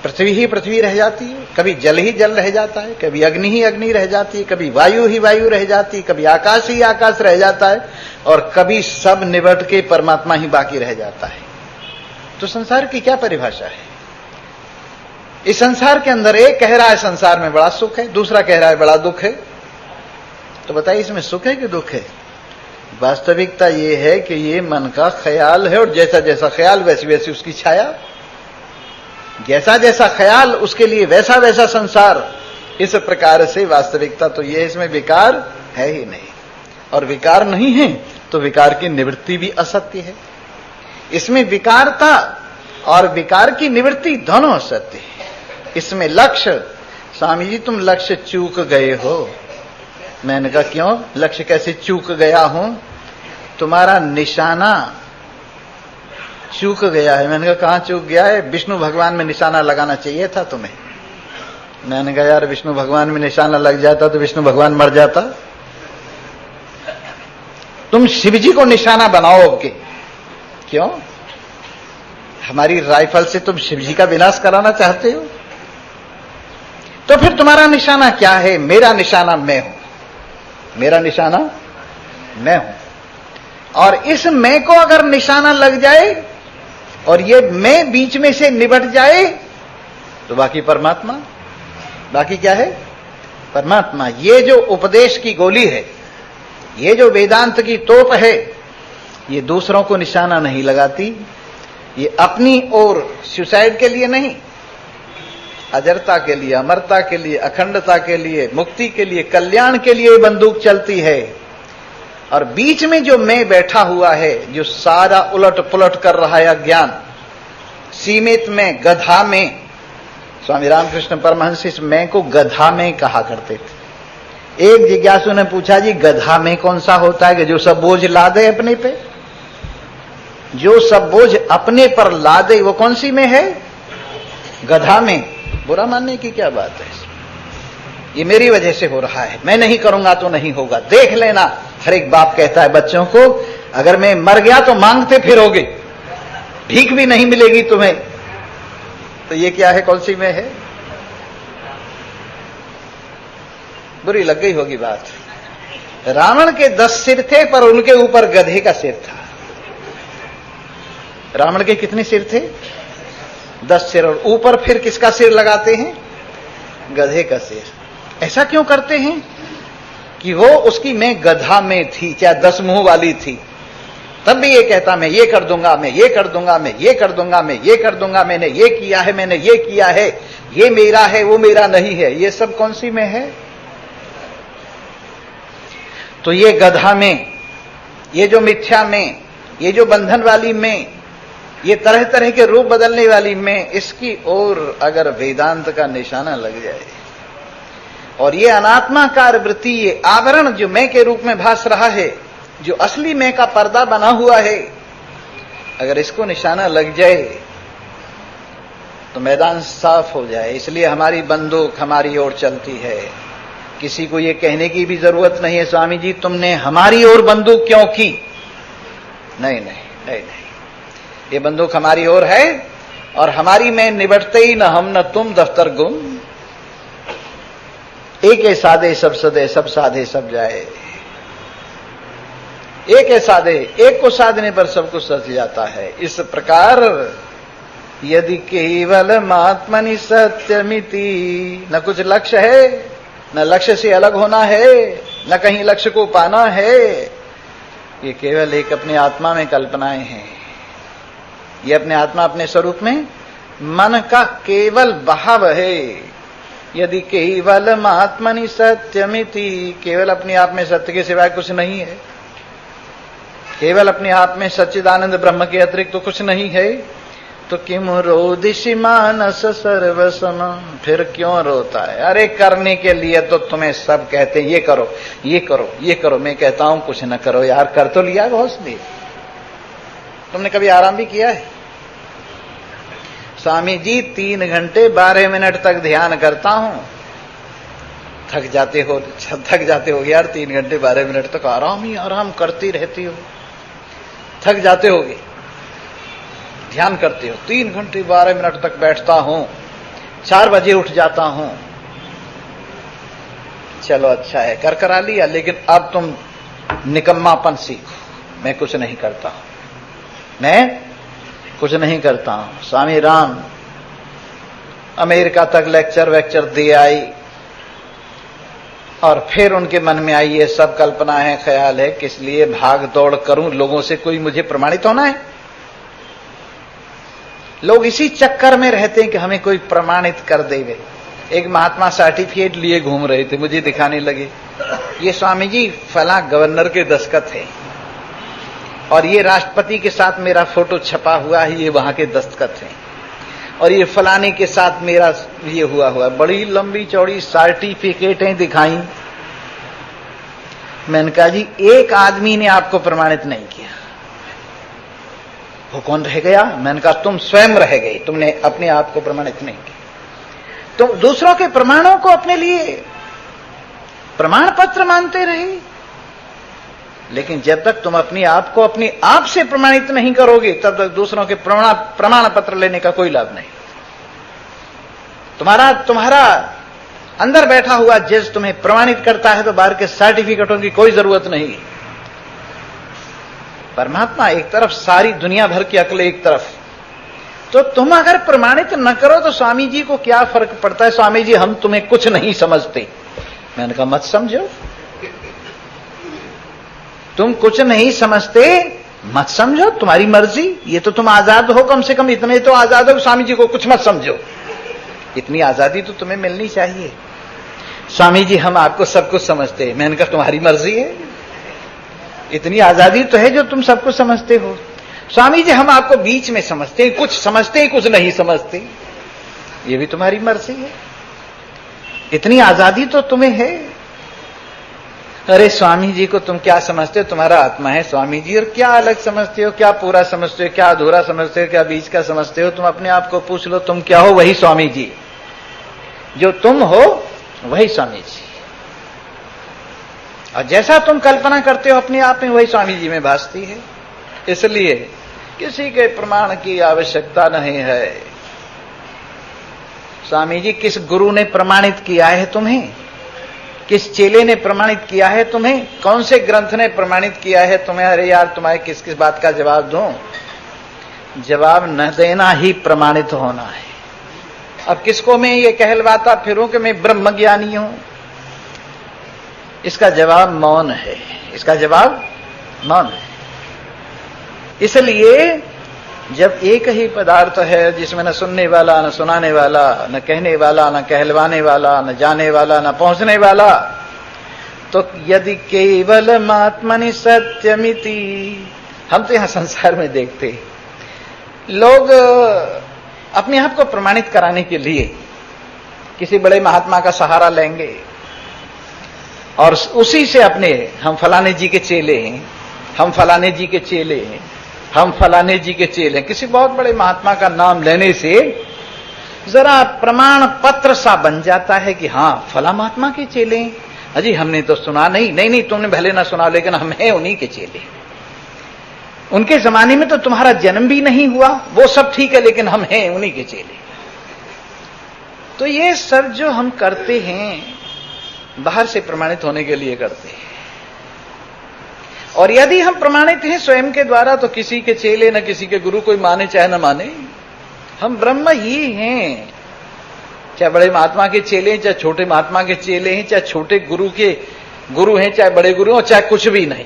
पृथ्वी ही पृथ्वी रह जाती है, कभी जल ही जल रह जाता है, कभी अग्नि ही अग्नि रह जाती है, कभी वायु ही वायु रह जाती है, कभी आकाश ही आकाश रह जाता है, और कभी सब निबट के परमात्मा ही बाकी रह जाता है। तो संसार की क्या परिभाषा है? इस संसार के अंदर एक कह रहा है संसार में बड़ा सुख है, दूसरा कह रहा है बड़ा दुख है। तो बताइए इसमें सुख है कि दुख है? वास्तविकता ये है कि ये मन का ख्याल है, और जैसा जैसा ख्याल वैसी वैसी उसकी छाया, जैसा जैसा ख्याल उसके लिए वैसा वैसा संसार। इस प्रकार से वास्तविकता तो ये, इसमें विकार है ही नहीं, और विकार नहीं है तो विकार की निवृत्ति भी असत्य है। इसमें विकारता और विकार की निवृत्ति दोनों असत्य है। इसमें लक्ष्य, स्वामी जी तुम लक्ष्य चूक गए हो। मैंने कहा क्यों? लक्ष्य कैसे चूक गया हूं? तुम्हारा निशाना चूक गया है। मैंने कहा कहां चूक गया है? विष्णु भगवान में निशाना लगाना चाहिए था तुम्हें। मैंने कहा यार विष्णु भगवान में निशाना लग जाता तो विष्णु भगवान मर जाता। तुम शिव जी को निशाना बनाओगे। क्यों? हमारी राइफल से तुम शिव जी का विनाश कराना चाहते हो? तो फिर तुम्हारा निशाना क्या है? मेरा निशाना मैं हूं, मेरा निशाना मैं हूं। और इस मैं को अगर निशाना लग जाए और ये मैं बीच में से निबट जाए तो बाकी परमात्मा, बाकी क्या है? परमात्मा। ये जो उपदेश की गोली है, ये जो वेदांत की तोप है, ये दूसरों को निशाना नहीं लगाती। ये अपनी ओर सुसाइड के लिए नहीं, अजरता के लिए, अमरता के लिए, अखंडता के लिए, मुक्ति के लिए, कल्याण के लिए बंदूक चलती है। और बीच में जो मैं बैठा हुआ है, जो सारा उलट पुलट कर रहा है अज्ञान, सीमित में, गधा में। स्वामी रामकृष्ण परमहंस इस मैं को गधा में कहा करते थे। एक जिज्ञासु ने पूछा, जी गधा में कौन सा होता है कि जो सब बोझ लादे अपने पे? जो सब बोझ अपने पर लादे वो कौन सी में है? गधा में। बुरा मानने की क्या बात है? ये मेरी वजह से हो रहा है, मैं नहीं करूंगा तो नहीं होगा, देख लेना। हर एक बाप कहता है बच्चों को, अगर मैं मर गया तो मांगते फिरोगे, भीख भी नहीं मिलेगी तुम्हें। तो ये क्या है, कौन सी में है? बुरी लग गई होगी बात। रावण के 10 सिर थे पर उनके ऊपर गधे का सिर था। रावण के कितने सिर थे? 10 सिर, और ऊपर फिर किसका सिर लगाते हैं? गधे का सिर। ऐसा क्यों करते हैं? कि वो उसकी मैं गधा में थी, चाहे 10 मुंह वाली थी, तब भी ये कहता मैं ये कर दूंगा, मैं ये कर दूंगा, मैं ये कर दूंगा, मैं ये कर दूंगा, मैंने ये किया है, मैंने ये किया है, ये मेरा है, वो मेरा नहीं है। ये सब कौन सी में है? तो ये गधा में, ये जो मिथ्या में, ये जो बंधन वाली में, ये तरह तरह के रूप बदलने वाली में, इसकी ओर अगर वेदांत का निशाना लग जाए और ये अनात्माकार वृत्ति, ये आवरण जो मैं के रूप में भास रहा है, जो असली मैं का पर्दा बना हुआ है, अगर इसको निशाना लग जाए तो मैदान साफ हो जाए। इसलिए हमारी बंदूक हमारी ओर चलती है। किसी को ये कहने की भी जरूरत नहीं है, स्वामी जी तुमने हमारी ओर बंदूक क्यों की? नहीं नहीं नहीं नहीं, ये बंदूक हमारी ओर है और हमारी में निबटते ही न हम न तुम, दफ्तर गुम। एक है साधे सब सदे, सब साधे सब जाए। एक है साधे, एक को साधने पर सब कुछ सच जाता है। इस प्रकार यदि केवल महात्मनि सत्यमिति, न कुछ लक्ष्य है, न लक्ष्य से अलग होना है, न कहीं लक्ष्य को पाना है, ये केवल एक अपने आत्मा में कल्पनाएं हैं। ये अपने आत्मा अपने स्वरूप में मन का केवल बहाव है। यदि केवल महात्मनि सत्यमिति, केवल अपने आप में सत्य के सिवाय कुछ नहीं है, केवल अपने आप में सच्चिदानंद ब्रह्म के अतिरिक्त तो कुछ नहीं है, तो किम रोदिषि मानस सर्वसम, फिर क्यों रोता है? अरे करने के लिए तो तुम्हें सब कहते हैं ये करो ये करो ये करो, मैं कहता हूं कुछ न करो। यार कर तो लिया बहुत लिए, तुमने कभी आराम भी किया है? स्वामी जी 3 घंटे 12 मिनट तक ध्यान करता हूं। थक जाते हो यार, 3 घंटे 12 मिनट तक आराम ही आराम करती रहती हो। थक जाते होगे, ध्यान करते हो। 3 घंटे 12 मिनट तक बैठता हूं, 4 बजे उठ जाता हूं। चलो अच्छा है, कर करा लिया, लेकिन अब तुम निकम्मापन सीखो। मैं कुछ नहीं करता हूं, मैं कुछ नहीं करता हूं। स्वामी राम अमेरिका तक लेक्चर दे आई और फिर उनके मन में आई ये सब कल्पना है, ख्याल है, किस लिए भाग दौड़ करूं, लोगों से कोई मुझे प्रमाणित होना है। लोग इसी चक्कर में रहते हैं कि हमें कोई प्रमाणित कर देवे। एक महात्मा सर्टिफिकेट लिए घूम रहे थे, मुझे दिखाने लगे, ये स्वामी जी फला गवर्नर के दस्तखत है और ये राष्ट्रपति के साथ मेरा फोटो छपा हुआ है, ये वहां के दस्तखत हैं, और ये फलाने के साथ मेरा ये हुआ। बड़ी लंबी चौड़ी सर्टिफिकेटें दिखाई। मैंने कहा जी एक आदमी ने आपको प्रमाणित नहीं किया। वो कौन रह गया? मैंने कहा तुम स्वयं रह गए, तुमने अपने आप को प्रमाणित नहीं किया। तुम दूसरों के प्रमाणों को अपने लिए प्रमाण पत्र मानते रहे, लेकिन जब तक तुम अपने आप को अपने आप से प्रमाणित नहीं करोगे, तब तक दूसरों के प्रमाण पत्र लेने का कोई लाभ नहीं। तुम्हारा अंदर बैठा हुआ जज तुम्हें प्रमाणित करता है, तो बाहर के सर्टिफिकेटों की कोई जरूरत नहीं। परमात्मा एक तरफ, सारी दुनिया भर की अकल एक तरफ। तो तुम अगर प्रमाणित न करो तो स्वामी जी को क्या फर्क पड़ता है? स्वामी जी हम तुम्हें कुछ नहीं समझते। मैंने कहा मत समझो, तुम कुछ नहीं समझते मत समझो, तुम्हारी मर्जी। ये तो तुम आजाद हो, कम से कम इतने तो आजाद हो, स्वामी जी को कुछ मत समझो। इतनी आजादी तो तुम्हें मिलनी चाहिए। स्वामी जी हम आपको सब कुछ समझते हैं। मैंने कहा तुम्हारी मर्जी है, इतनी आजादी तो है जो तुम सब कुछ समझते हो। स्वामी जी हम आपको बीच में समझते हैं, कुछ समझते हैं कुछ नहीं समझते, ये भी तुम्हारी मर्जी है, इतनी आजादी तो तुम्हें है। अरे स्वामी जी को तुम क्या समझते हो, तुम्हारा आत्मा है स्वामी जी, और क्या अलग समझते हो, क्या पूरा समझते हो, क्या अधूरा समझते हो, क्या बीच का समझते हो। तुम अपने आप को पूछ लो तुम क्या हो, वही स्वामी जी, जो तुम हो वही स्वामी जी, और जैसा तुम कल्पना करते हो अपने आप में वही स्वामी जी में भासती है। इसलिए किसी के प्रमाण की आवश्यकता नहीं है। स्वामी जी किस गुरु ने प्रमाणित किया है तुम्हें, किस चेले ने प्रमाणित किया है तुम्हें, कौन से ग्रंथ ने प्रमाणित किया है तुम्हें। अरे यार तुम्हारे किस किस बात का जवाब दूं, जवाब न देना ही प्रमाणित होना है। अब किसको मैं ये कहलवाता फिरूं कि मैं ब्रह्म ज्ञानी हूं, इसका जवाब मौन है, इसका जवाब मौन है। इसलिए जब एक ही पदार्थ है जिसमें न सुनने वाला, न सुनाने वाला, न कहने वाला, न कहलवाने वाला, न जाने वाला, न पहुंचने वाला, तो यदि केवल आत्मनि सत्यमिति, हम तो यहां संसार में देखते लोग अपने आप को प्रमाणित कराने के लिए किसी बड़े महात्मा का सहारा लेंगे और उसी से अपने, हम फलाने जी के चेले हैं, हम फलाने जी के चेले हैं, हम फलाने जी के चेले हैं, किसी बहुत बड़े महात्मा का नाम लेने से जरा प्रमाण पत्र सा बन जाता है कि हां फला महात्मा के चेले हैं। अजी हमने तो सुना नहीं, नहीं तुमने भले ना सुना, लेकिन हम हैं उन्हीं के चेले। उनके जमाने में तो तुम्हारा जन्म भी नहीं हुआ, वो सब ठीक है, लेकिन हम हैं उन्हीं के चेले। तो ये सब जो हम करते हैं बाहर से प्रमाणित होने के लिए करते हैं, और यदि हम प्रमाणित हैं स्वयं के द्वारा तो किसी के चेले न किसी के गुरु, कोई माने चाहे न माने, हम ब्रह्म ही हैं। चाहे बड़े महात्मा के चेले हैं, चाहे छोटे महात्मा के चेले हैं, चाहे छोटे गुरु के गुरु हैं, चाहे बड़े गुरु हो, चाहे कुछ भी नहीं।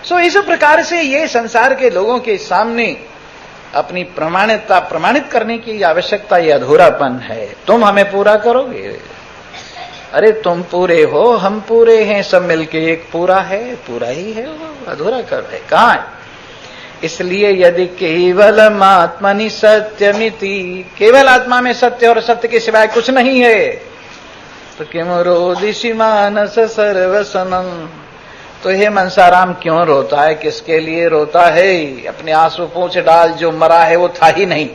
सो इस प्रकार से ये संसार के लोगों के सामने अपनी प्रमाणिकता प्रमाणित करने की आवश्यकता, ये अधूरापन है। तुम हमें पूरा करोगे, अरे तुम पूरे हो, हम पूरे हैं, सब मिलके एक पूरा है, पूरा ही है, वो अधूरा कर है, कहां है। इसलिए यदि केवल आत्मनि सत्यमिति, केवल आत्मा में सत्य और सत्य के सिवाय कुछ नहीं है, तो किम रोदिषि मानस सर्वसनम, तो हे मनसाराम क्यों रोता है, किसके लिए रोता है। अपने आंसू पूछ डाल, जो मरा है वो था ही नहीं,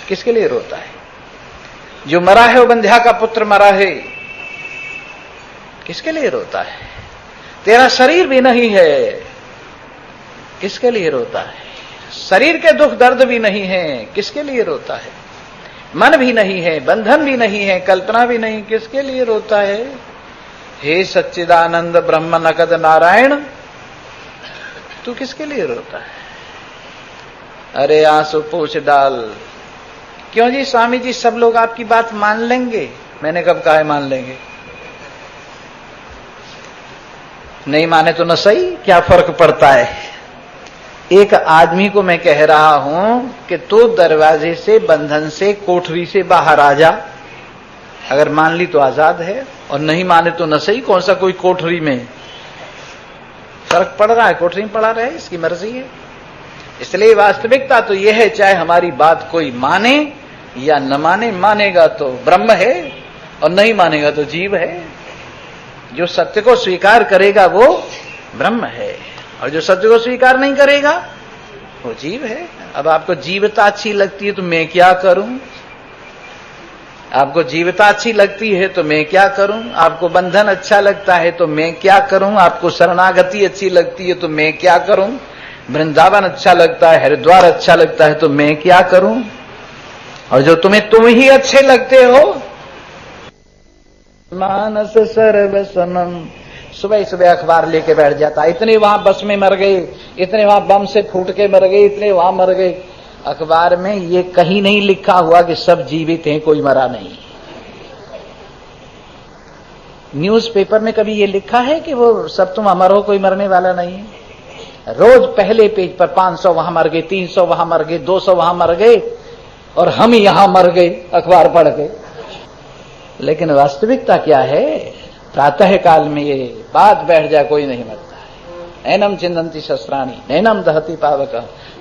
किसके लिए रोता है। जो मरा है वो बंध्या का पुत्र मरा है, किसके लिए रोता है। तेरा शरीर भी नहीं है, किसके लिए रोता है। शरीर के दुख दर्द भी नहीं है, किसके लिए रोता है। मन भी नहीं है, बंधन भी नहीं है, कल्पना भी नहीं, किसके लिए रोता है। हे सच्चिदानंद ब्रह्म नकद नारायण, तू किसके लिए रोता है। अरे आंसू पूछ डाल। क्यों जी स्वामी जी सब लोग आपकी बात मान लेंगे। मैंने कब कहा है मान लेंगे, नहीं माने तो न सही, क्या फर्क पड़ता है। एक आदमी को मैं कह रहा हूं कि तू दरवाजे से, बंधन से, कोठरी से बाहर आ जा, अगर मान ली तो आजाद है, और नहीं माने तो न सही। कौन सा कोई कोठरी में फर्क पड़ रहा है, कोठरी में पड़ा रहे, इसकी मर्जी है। इसलिए वास्तविकता तो यह है, चाहे हमारी बात कोई माने या न माने, मानेगा तो ब्रह्म है और नहीं मानेगा तो जीव है। जो सत्य को स्वीकार करेगा वो ब्रह्म है, और जो सत्य को स्वीकार नहीं करेगा वो जीव है। अब आपको जीवता अच्छी लगती है तो मैं क्या करूं, आपको जीवता अच्छी लगती है तो मैं क्या करूं, आपको बंधन अच्छा लगता है तो मैं क्या करूं, आपको शरणागति अच्छी लगती है तो मैं क्या करूं, वृंदावन अच्छा लगता है, हरिद्वार अच्छा लगता है तो मैं क्या करूं। और जो तुम्हें तुम ही अच्छे लगते हो, मानस सर्वसनम, सुबह सुबह अखबार लेके बैठ जाता, इतने वहां बस में मर गए, इतने वहां बम से फूट के मर गए, इतने वहां मर गए। अखबार में ये कहीं नहीं लिखा हुआ कि सब जीवित हैं, कोई मरा नहीं। न्यूज़पेपर में कभी ये लिखा है कि वो सब तुम अमर हो, कोई मरने वाला नहीं है। रोज पहले पेज पर 500 वहां मर गए, 300 वहां मर गए, 200 वहां मर गए, और हम यहां मर गए अखबार पढ़ के। लेकिन वास्तविकता क्या है, प्रातः काल में ये बात बैठ जाए, कोई नहीं मरता है। नैनम चिंदंती शस्त्राणी नैनम दहती पावक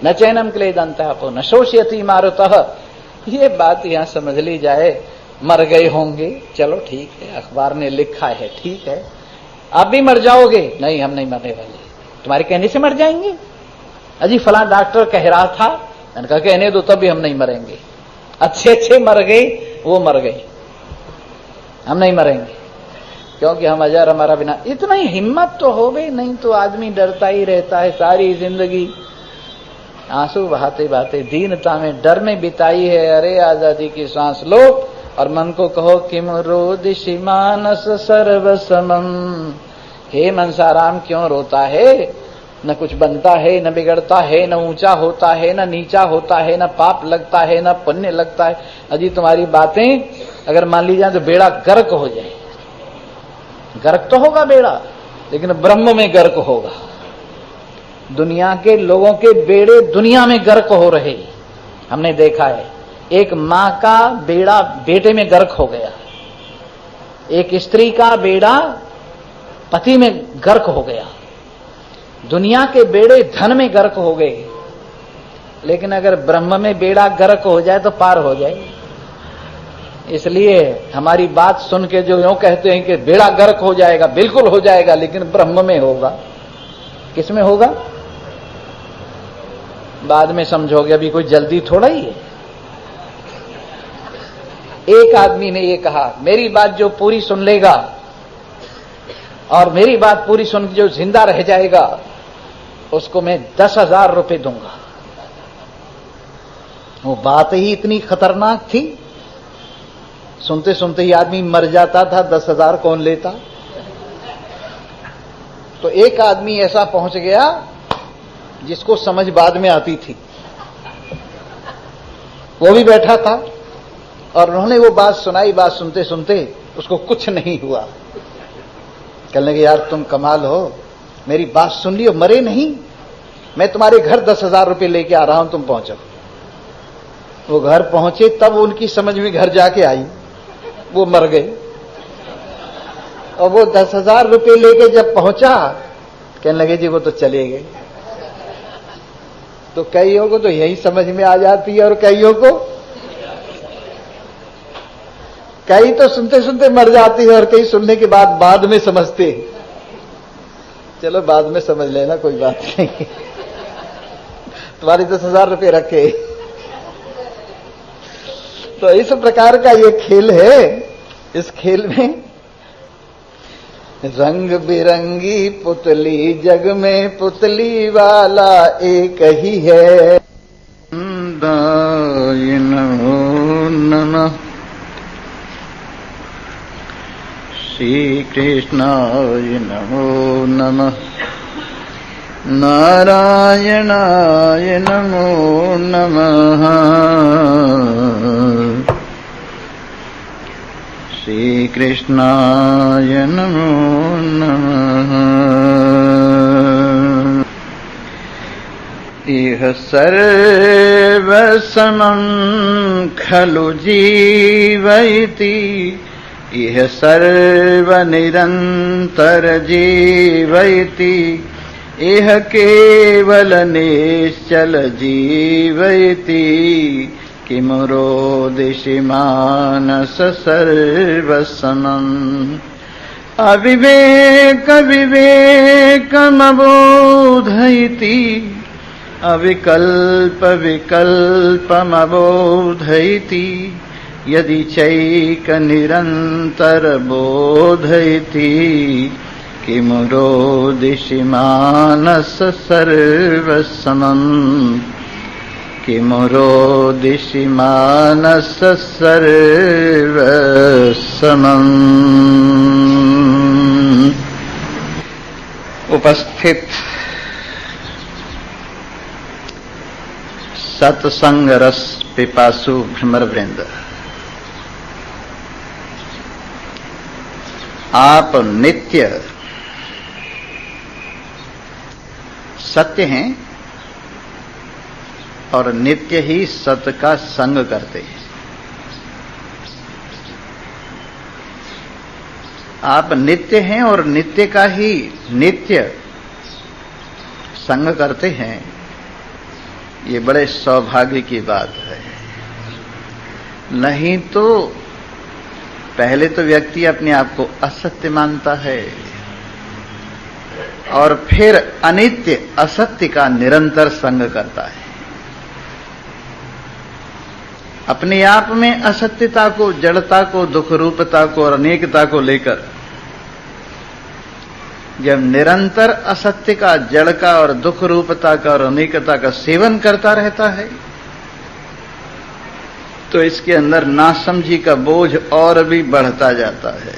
न चैनम क्लेदंतापो न शोष्यति मारुतः। ये बात यहां समझ ली जाए, मर गए होंगे, चलो ठीक है, अखबार ने लिखा है, ठीक है। आप भी मर जाओगे? नहीं, हम नहीं मरने वाले, तुम्हारे कहने से मर जाएंगे। अजी फला डॉक्टर कह रहा था, मैंने कहा कहने दो, तब भी हम नहीं मरेंगे। अच्छे अच्छे मर गए, वो मर गए, हम नहीं मरेंगे क्योंकि हम अजर, हमारा बिना। इतना ही हिम्मत तो हो गई, नहीं तो आदमी डरता ही रहता है सारी जिंदगी, आंसू बहाते बहाते दीनता में, डर में बिताई है। अरे आजादी की सांस लो और मन को कहो किम रोदिशि मानस सर्वसमम। हे मनसाराम क्यों रोता है? न कुछ बनता है, न बिगड़ता है, न ऊंचा होता है, न नीचा होता है, न पाप लगता है, न पुण्य लगता है। अजी तुम्हारी बातें अगर मान ली जाए तो बेड़ा गर्क हो जाए। गर्क तो होगा बेड़ा, लेकिन ब्रह्म में गर्क होगा। दुनिया के लोगों के बेड़े दुनिया में गर्क हो रहे, हमने देखा है। एक मां का बेड़ा बेटे में गर्क हो गया, एक स्त्री का बेड़ा पति में गर्क हो गया, दुनिया के बेड़े धन में गर्क हो गए। लेकिन अगर ब्रह्म में बेड़ा गर्क हो जाए तो पार हो जाए। इसलिए हमारी बात सुन के जो यूं कहते हैं कि बेड़ा गर्क हो जाएगा, बिल्कुल हो जाएगा, लेकिन ब्रह्म में होगा। किस में होगा बाद में समझोगे, अभी कोई जल्दी थोड़ा ही है। एक आदमी ने ये कहा, मेरी बात जो पूरी सुन लेगा और मेरी बात पूरी सुन के जो जिंदा रह जाएगा उसको मैं 10,000 रुपए दूंगा। वो बात ही इतनी खतरनाक थी, सुनते सुनते ही आदमी मर जाता था। 10,000 कौन लेता? तो एक आदमी ऐसा पहुंच गया जिसको समझ बाद में आती थी, वो भी बैठा था और उन्होंने वो बात सुनाई। बात सुनते सुनते उसको कुछ नहीं हुआ। कहने लगे, यार तुम कमाल हो, मेरी बात सुन ली और मरे नहीं। मैं तुम्हारे घर 10,000 रुपए लेके आ रहा हूं, तुम पहुंचो। वो घर पहुंचे तब उनकी समझ में घर जाके आई, वो मर गए। और वो 10,000 रुपए लेके जब पहुंचा, कहने लगे जी वो तो चले गए। तो कईयों को तो यही समझ में आ जाती है और कईयों को, कई तो सुनते सुनते मर जाती है और कई सुनने के बाद में समझते हैं। चलो बाद में समझ लेना, कोई बात नहीं, तुम्हारे 10,000 रुपए रखे। तो इस प्रकार का ये खेल है। इस खेल में रंग बिरंगी पुतली, जग में पुतली वाला एक ही है। नमो नमः श्री कृष्णाय नमो नमः, नारायणाय नमो नमः, श्री कृष्णाय नमो नमः। इह सर्वसमं खलु जीवयति, इह सर्वनिरन्तर जीवयति, इह केवल निश्चल जीवयति, किम रोदिषि मानस सर्वसमम्। अविवेक विवेकमबोधयति, अविकल्प विकल्पमबोधयति, यदि चैक निरन्तर बोधयति, किम रोदिषि मानस सर्वसमम्, किम रोदिषि मानस सर्वसमम्। उपस्थित सत्संग रस पिपासु भ्रमर वृंद, आप नित्य सत्य हैं और नित्य ही सत्य का संग करते हैं। आप नित्य हैं और नित्य का ही नित्य संग करते हैं, ये बड़े सौभाग्य की बात है। नहीं तो पहले तो व्यक्ति अपने आप को असत्य मानता है और फिर अनित्य असत्य का निरंतर संग करता है। अपने आप में असत्यता को, जड़ता को, दुख रूपता को और अनेकता को लेकर जब निरंतर असत्य का, जड़ का और दुख रूपता का और अनेकता का सेवन करता रहता है तो इसके अंदर नासमझी का बोझ और भी बढ़ता जाता है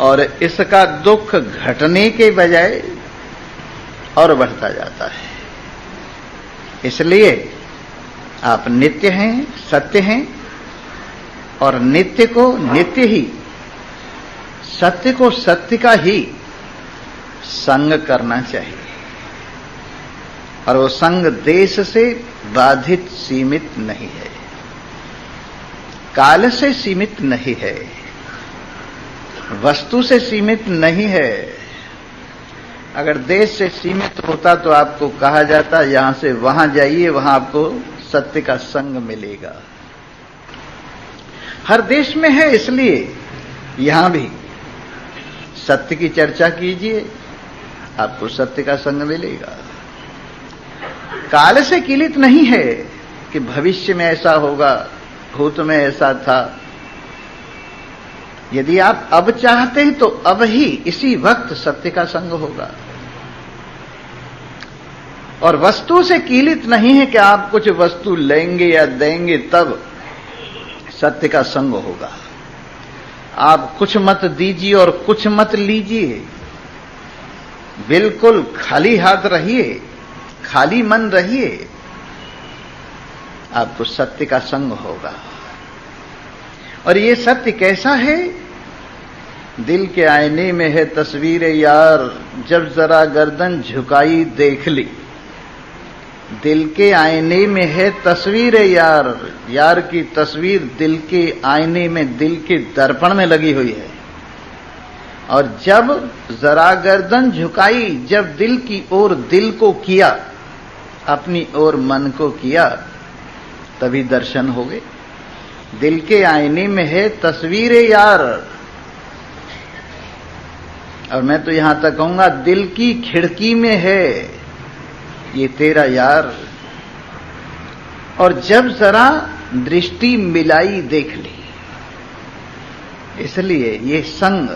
और इसका दुख घटने के बजाय और बढ़ता जाता है। इसलिए आप नित्य हैं, सत्य हैं और नित्य को नित्य ही, सत्य को सत्य का ही संग करना चाहिए और वो संग देश से बाधित सीमित नहीं है, काल से सीमित नहीं है, वस्तु से सीमित नहीं है। अगर देश से सीमित होता तो आपको कहा जाता यहां से वहां जाइए, वहां आपको सत्य का संग मिलेगा। हर देश में है, इसलिए यहां भी सत्य की चर्चा कीजिए, आपको सत्य का संग मिलेगा। काल से किलित नहीं है कि भविष्य में ऐसा होगा, भूत में ऐसा था। यदि आप अब चाहते हैं तो अब ही इसी वक्त सत्य का संग होगा। और वस्तु से कीलित नहीं है कि आप कुछ वस्तु लेंगे या देंगे तब सत्य का संग होगा। आप कुछ मत दीजिए और कुछ मत लीजिए, बिल्कुल खाली हाथ रहिए, खाली मन रहिए, आपको सत्य का संग होगा। और ये सत्य कैसा है? दिल के आईने में है तस्वीर यार, जब जरा गर्दन झुकाई देख ली। दिल के आईने में है तस्वीर यार, यार की तस्वीर दिल के आईने में, दिल के दर्पण में लगी हुई है। और जब जरा गर्दन झुकाई, जब दिल की ओर दिल को किया, अपनी ओर मन को किया, तभी दर्शन हो गए। दिल के आईने में है तस्वीर यार, और मैं तो यहां तक कहूंगा दिल की खिड़की में है ये तेरा यार। और जब जरा दृष्टि मिलाई देख ली। इसलिए ये संग,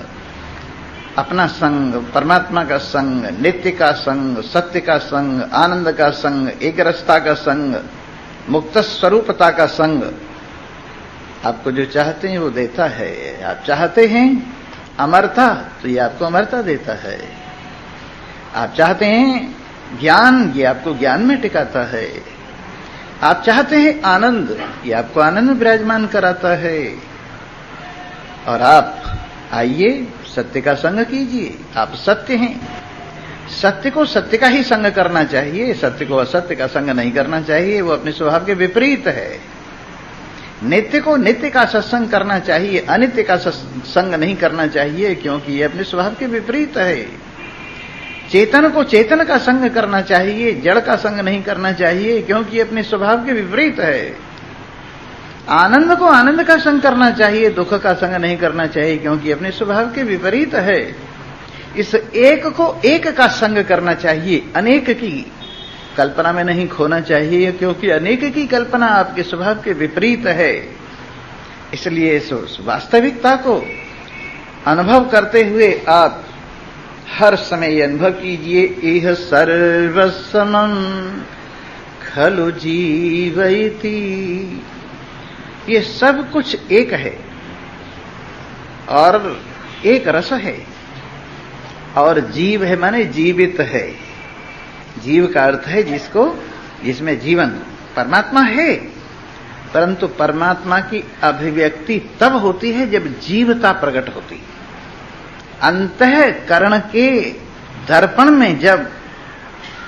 अपना संग, परमात्मा का संग, नित्य का संग, सत्य का संग, आनंद का संग, एक रसता का संग, मुक्त स्वरूपता का संग, आपको जो चाहते हैं वो देता है। आप चाहते हैं अमरता तो ये आपको अमरता देता है। आप चाहते हैं ज्ञान, ये आपको ज्ञान में टिकाता है। आप चाहते हैं आनंद, ये आपको आनंद में विराजमान कराता है। और आप आइए सत्य का संग कीजिए। आप सत्य हैं, सत्य को सत्य का ही संग करना चाहिए, सत्य को असत्य का संग नहीं करना चाहिए, वो अपने स्वभाव के विपरीत है। नित्य को नित्य का सत्संग करना चाहिए, अनित्य का संग नहीं करना चाहिए, क्योंकि ये अपने स्वभाव के विपरीत है। चेतन को चेतन का संग करना चाहिए, जड़ का संग नहीं करना चाहिए, क्योंकि ये अपने स्वभाव के विपरीत है। आनंद को आनंद का संग करना चाहिए, दुख का संग नहीं करना चाहिए, क्योंकि अपने स्वभाव के विपरीत है। इस एक को एक का संग करना चाहिए, अनेक की कल्पना में नहीं खोना चाहिए, क्योंकि अनेक की कल्पना आपके स्वभाव के विपरीत है। इसलिए इस वास्तविकता को अनुभव करते हुए आप हर समय ये अनुभव कीजिए, इह सर्वसमं खलु जीवैति। ये सब कुछ एक है और एक रस है, और जीव है माने जीवित है। जीव का अर्थ है जिसमें जीवन, परमात्मा है, परंतु परमात्मा की अभिव्यक्ति तब होती है जब जीवता प्रकट होती है। अंतःकरण के दर्पण में जब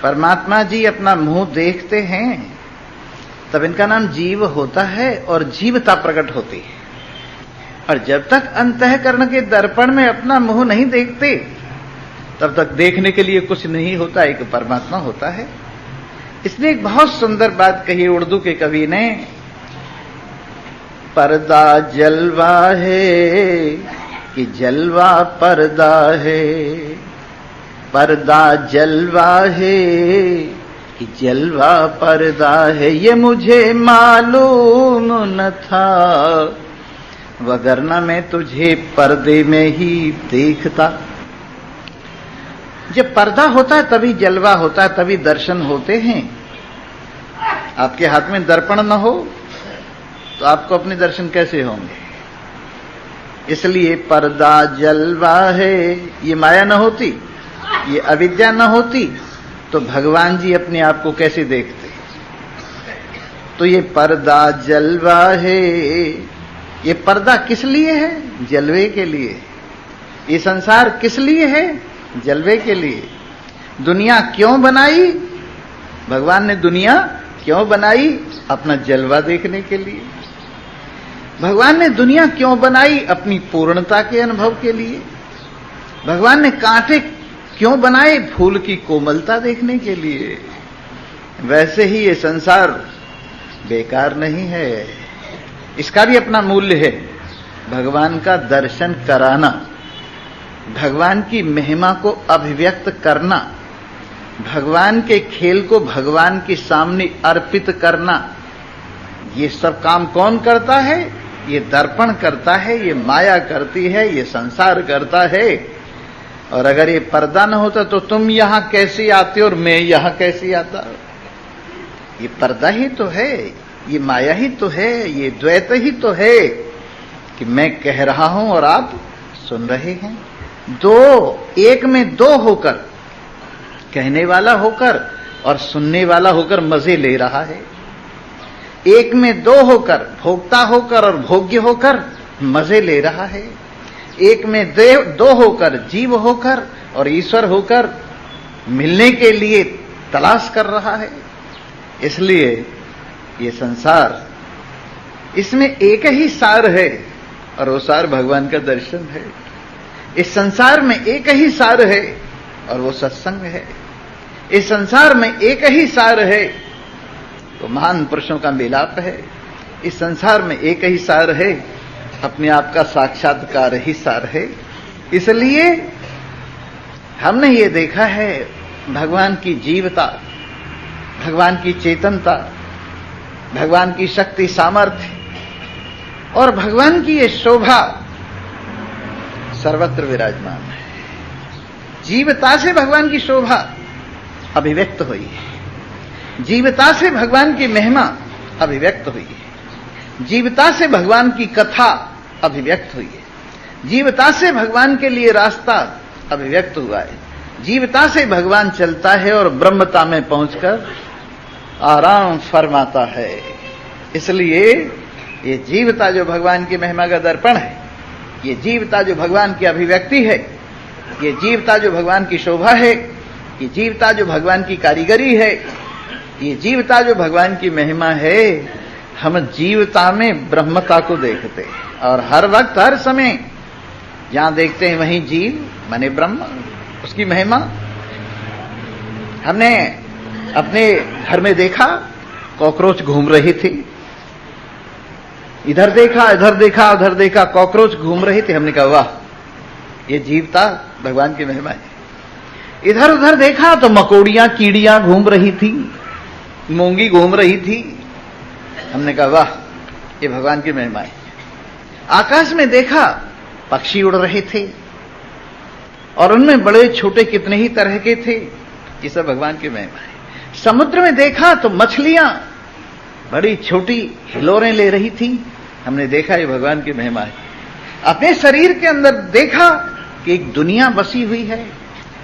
परमात्मा जी अपना मुंह देखते हैं तब इनका नाम जीव होता है और जीवता प्रकट होती है। और जब तक अंतःकरण के दर्पण में अपना मुंह नहीं देखते तब तक देखने के लिए कुछ नहीं होता, एक परमात्मा होता है। इसने एक बहुत सुंदर बात कही उर्दू के कवि ने, पर्दा जलवा है कि जलवा पर्दा है, पर्दा जलवा है कि जलवा पर्दा है, ये मुझे मालूम न था वगरना मैं तुझे पर्दे में ही देखता। जब पर्दा होता है तभी जलवा होता है, तभी दर्शन होते हैं। आपके हाथ में दर्पण न हो तो आपको अपने दर्शन कैसे होंगे? इसलिए पर्दा जलवा है, ये माया न होती, ये अविद्या न होती तो भगवान जी अपने आप को कैसे देखते? तो ये पर्दा जलवा है, ये पर्दा किस लिए है? जलवे के लिए। ये संसार किस लिए है? जलवे के लिए। दुनिया क्यों बनाई? भगवान ने दुनिया क्यों बनाई? अपना जलवा देखने के लिए। भगवान ने दुनिया क्यों बनाई? अपनी पूर्णता के अनुभव के लिए। भगवान ने कांटे क्यों बनाए? फूल की कोमलता देखने के लिए। वैसे ही ये संसार बेकार नहीं है, इसका भी अपना मूल्य है। भगवान का दर्शन कराना, भगवान की महिमा को अभिव्यक्त करना, भगवान के खेल को भगवान के सामने अर्पित करना, ये सब काम कौन करता है? ये दर्पण करता है, ये माया करती है, ये संसार करता है। और अगर ये पर्दा न होता तो तुम यहां कैसे आते और मैं यहां कैसे आता? ये पर्दा ही तो है, ये माया ही तो है, ये द्वैत ही तो है कि मैं कह रहा हूं और आप सुन रहे हैं। दो, एक में दो होकर, कहने वाला होकर और सुनने वाला होकर मजे ले रहा है। एक में दो होकर, भोक्ता होकर और भोग्य होकर मजे ले रहा है। एक में दो होकर, जीव होकर और ईश्वर होकर मिलने के लिए तलाश कर रहा है। इसलिए ये संसार, इसमें एक ही सार है और वो सार भगवान का दर्शन है। इस संसार में एक ही सार है और वो सत्संग है। इस संसार में एक ही सार है तो महान पुरुषों का मिलाप है। इस संसार में एक ही सार है, अपने आप का साक्षात्कार ही सार है। इसलिए हमने ये देखा है भगवान की जीवता, भगवान की चेतनता, भगवान की शक्ति सामर्थ्य और भगवान की ये शोभा सर्वत्र विराजमान है। जीवता से भगवान की शोभा अभिव्यक्त हुई है, जीवता से भगवान की महिमा अभिव्यक्त हुई है, जीवता से भगवान की कथा अभिव्यक्त हुई है, जीवता से भगवान के लिए रास्ता अभिव्यक्त हुआ है, जीवता से भगवान चलता है और ब्रह्मता में पहुंचकर आराम फरमाता है। इसलिए ये जीवता जो भगवान की महिमा का दर्पण है, ये जीवता जो भगवान की अभिव्यक्ति है, ये जीवता जो भगवान की शोभा है, ये जीवता जो भगवान की कारीगरी है, ये जीवता जो भगवान की महिमा है, हम जीवता में ब्रह्मता को देखते हैं और हर वक्त हर समय जहां देखते हैं वहीं जीव माने ब्रह्म, उसकी महिमा। हमने अपने घर में देखा कॉकरोच घूम रही थी, इधर देखा उधर देखा कॉकरोच घूम रही थी। हमने कहा वाह, ये जीवता भगवान की महिमा है। इधर उधर देखा तो मकोड़ियां कीड़ियां घूम रही थी, मूंगी घूम रही थी। हमने कहा वाह, ये भगवान की महिमा है। आकाश में देखा पक्षी उड़ रहे थे और उनमें बड़े छोटे कितने ही तरह के थे, ये सब भगवान की महिमा है। समुद्र में देखा तो मछलियां बड़ी छोटी हिलोरें ले रही थी, हमने देखा ये भगवान की महिमा है। अपने शरीर के अंदर देखा कि एक दुनिया बसी हुई है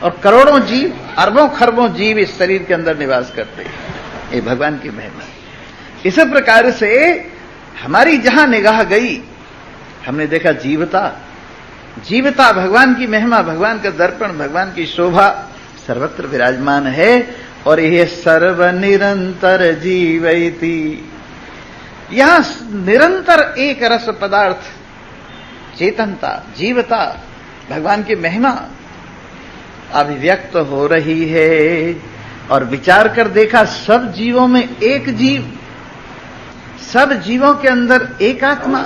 और करोड़ों जीव, अरबों खरबों जीव इस शरीर के अंदर निवास करते हैं, ये भगवान की महिमा है। इस प्रकार से हमारी जहां निगाह गई हमने देखा जीवता, जीवता भगवान की महिमा, भगवान का दर्पण, भगवान की शोभा सर्वत्र विराजमान है। और यह सर्व निरंतर जीवैति, यहां निरंतर एक रस पदार्थ चेतनता, जीवता, भगवान की महिमा अभिव्यक्त हो रही है। और विचार कर देखा, सब जीवों में एक जीव, सब जीवों के अंदर एक आत्मा,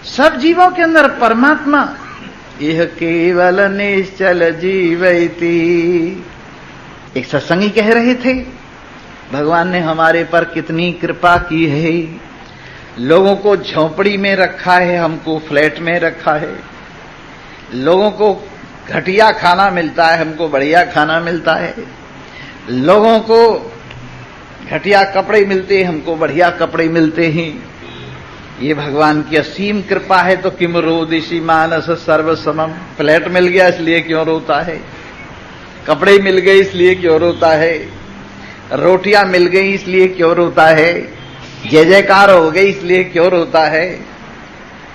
सब जीवों के अंदर परमात्मा। यह केवल निश्चल जीवैति। एक सत्संगी कह रहे थे, भगवान ने हमारे पर कितनी कृपा की है। लोगों को झोंपड़ी में रखा है, हमको फ्लैट में रखा है। लोगों को घटिया खाना मिलता है, हमको बढ़िया खाना मिलता है। लोगों को घटिया कपड़े मिलते हैं, हमको बढ़िया कपड़े मिलते हैं। ये भगवान की असीम कृपा है। तो किम रोदिषि मानस सर्व समम। फ्लैट मिल गया इसलिए क्यों रोता है, कपड़े मिल गए इसलिए क्यों रोता है, रोटियां मिल गई इसलिए क्यों रोता है, जय जयकार हो गई इसलिए क्यों रोता है।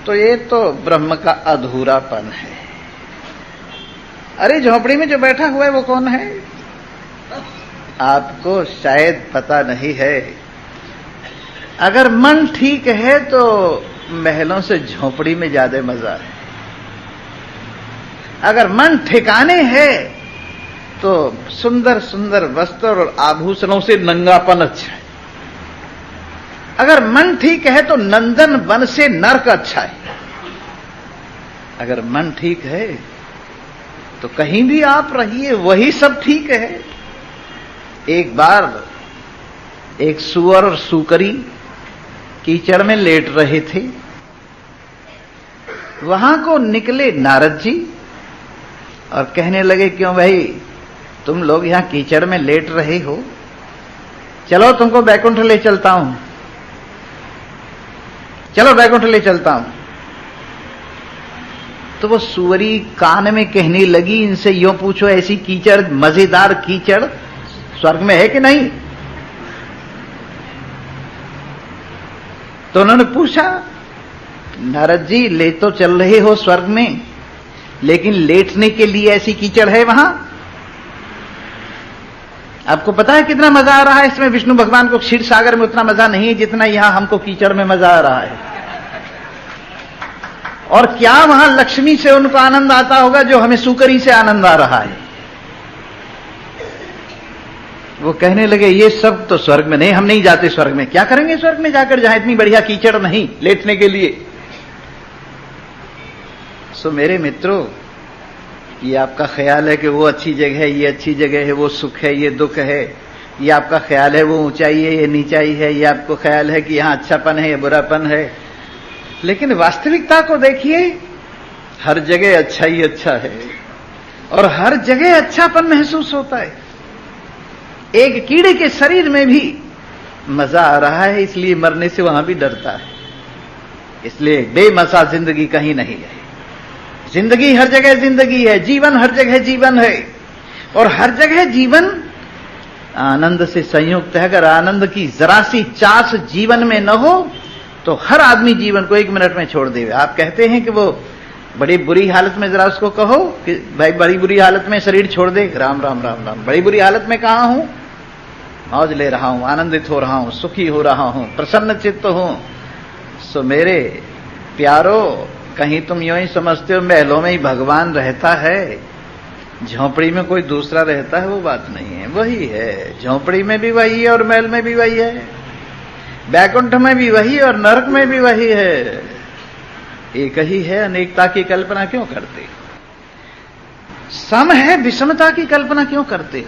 तो ये तो ब्रह्म का अधूरापन है। अरे झोपड़ी में जो बैठा हुआ है वो कौन है? आपको शायद पता नहीं है। अगर मन ठीक है तो महलों से झोपड़ी में ज्यादा मजा है। अगर मन ठिकाने है तो सुंदर सुंदर वस्त्र और आभूषणों से नंगापन अच्छा है। अगर मन ठीक है तो नंदन वन से नर्क अच्छा है। अगर मन ठीक है तो कहीं भी आप रहिए, वही सब ठीक है। एक बार एक सुअर और सुकरी कीचड़ में लेट रहे थे। वहां को निकले नारद जी और कहने लगे, क्यों भाई तुम लोग यहां कीचड़ में लेट रहे हो, चलो तुमको बैकुंठ ले चलता हूं, चलो बैकुंठ ले चलता हूं। तो वो सुअरी कान में कहने लगी, इनसे यूं पूछो ऐसी कीचड़, मजेदार कीचड़ स्वर्ग में है कि नहीं? तो उन्होंने पूछा, नारद जी ले तो चल रहे हो स्वर्ग में, लेकिन लेटने के लिए ऐसी कीचड़ है वहां? आपको पता है कितना मजा आ रहा है इसमें? विष्णु भगवान को क्षीर सागर में उतना मजा नहीं है जितना यहां हमको कीचड़ में मजा आ रहा है। और क्या वहां लक्ष्मी से उनको आनंद आता होगा जो हमें सुकरी से आनंद आ रहा है। वो कहने लगे, ये सब तो स्वर्ग में नहीं, हम नहीं जाते स्वर्ग में। क्या करेंगे स्वर्ग में जाकर जहां इतनी बढ़िया कीचड़ नहीं लेटने के लिए? सो मेरे मित्रों, ये आपका ख्याल है कि वो अच्छी जगह है, ये अच्छी जगह है, वो सुख है, ये दुख है। ये आपका ख्याल है वो ऊंचाई है, ये नीचाई है। ये आपको ख्याल है कि यहां अच्छापन है, ये बुरापन है। लेकिन वास्तविकता को देखिए, हर जगह अच्छा ही अच्छा है और हर जगह अच्छापन महसूस होता है। एक कीड़े के शरीर में भी मजा आ रहा है, इसलिए मरने से वहां भी डरता है। इसलिए बेमजा जिंदगी कहीं नहीं है। जिंदगी हर जगह जिंदगी है, जीवन हर जगह जीवन है और हर जगह जीवन आनंद से संयुक्त है। अगर आनंद की जरा सी चास जीवन में न हो तो हर आदमी जीवन को 1 मिनट में छोड़ देगा। आप कहते हैं कि वो बड़ी बुरी हालत में, जरा उसको कहो कि भाई बड़ी बुरी हालत में शरीर छोड़ दे। राम राम राम राम। बड़ी बुरी हालत में कहां हूं? मौज ले रहा हूं, आनंदित हो रहा हूं, सुखी हो रहा हूं, प्रसन्न चित्त हूं। सो मेरे प्यारो, कहीं तुम यूं ही समझते हो महलों में ही भगवान रहता है, झोंपड़ी में कोई दूसरा रहता है, वो बात नहीं है। वही है, झोंपड़ी में भी वही है और महल में भी वही है, बैकुंठ में भी वही और नरक में भी वही है। एक ही है, अनेकता की कल्पना क्यों करते हो? सम है, विषमता की कल्पना क्यों करते हो?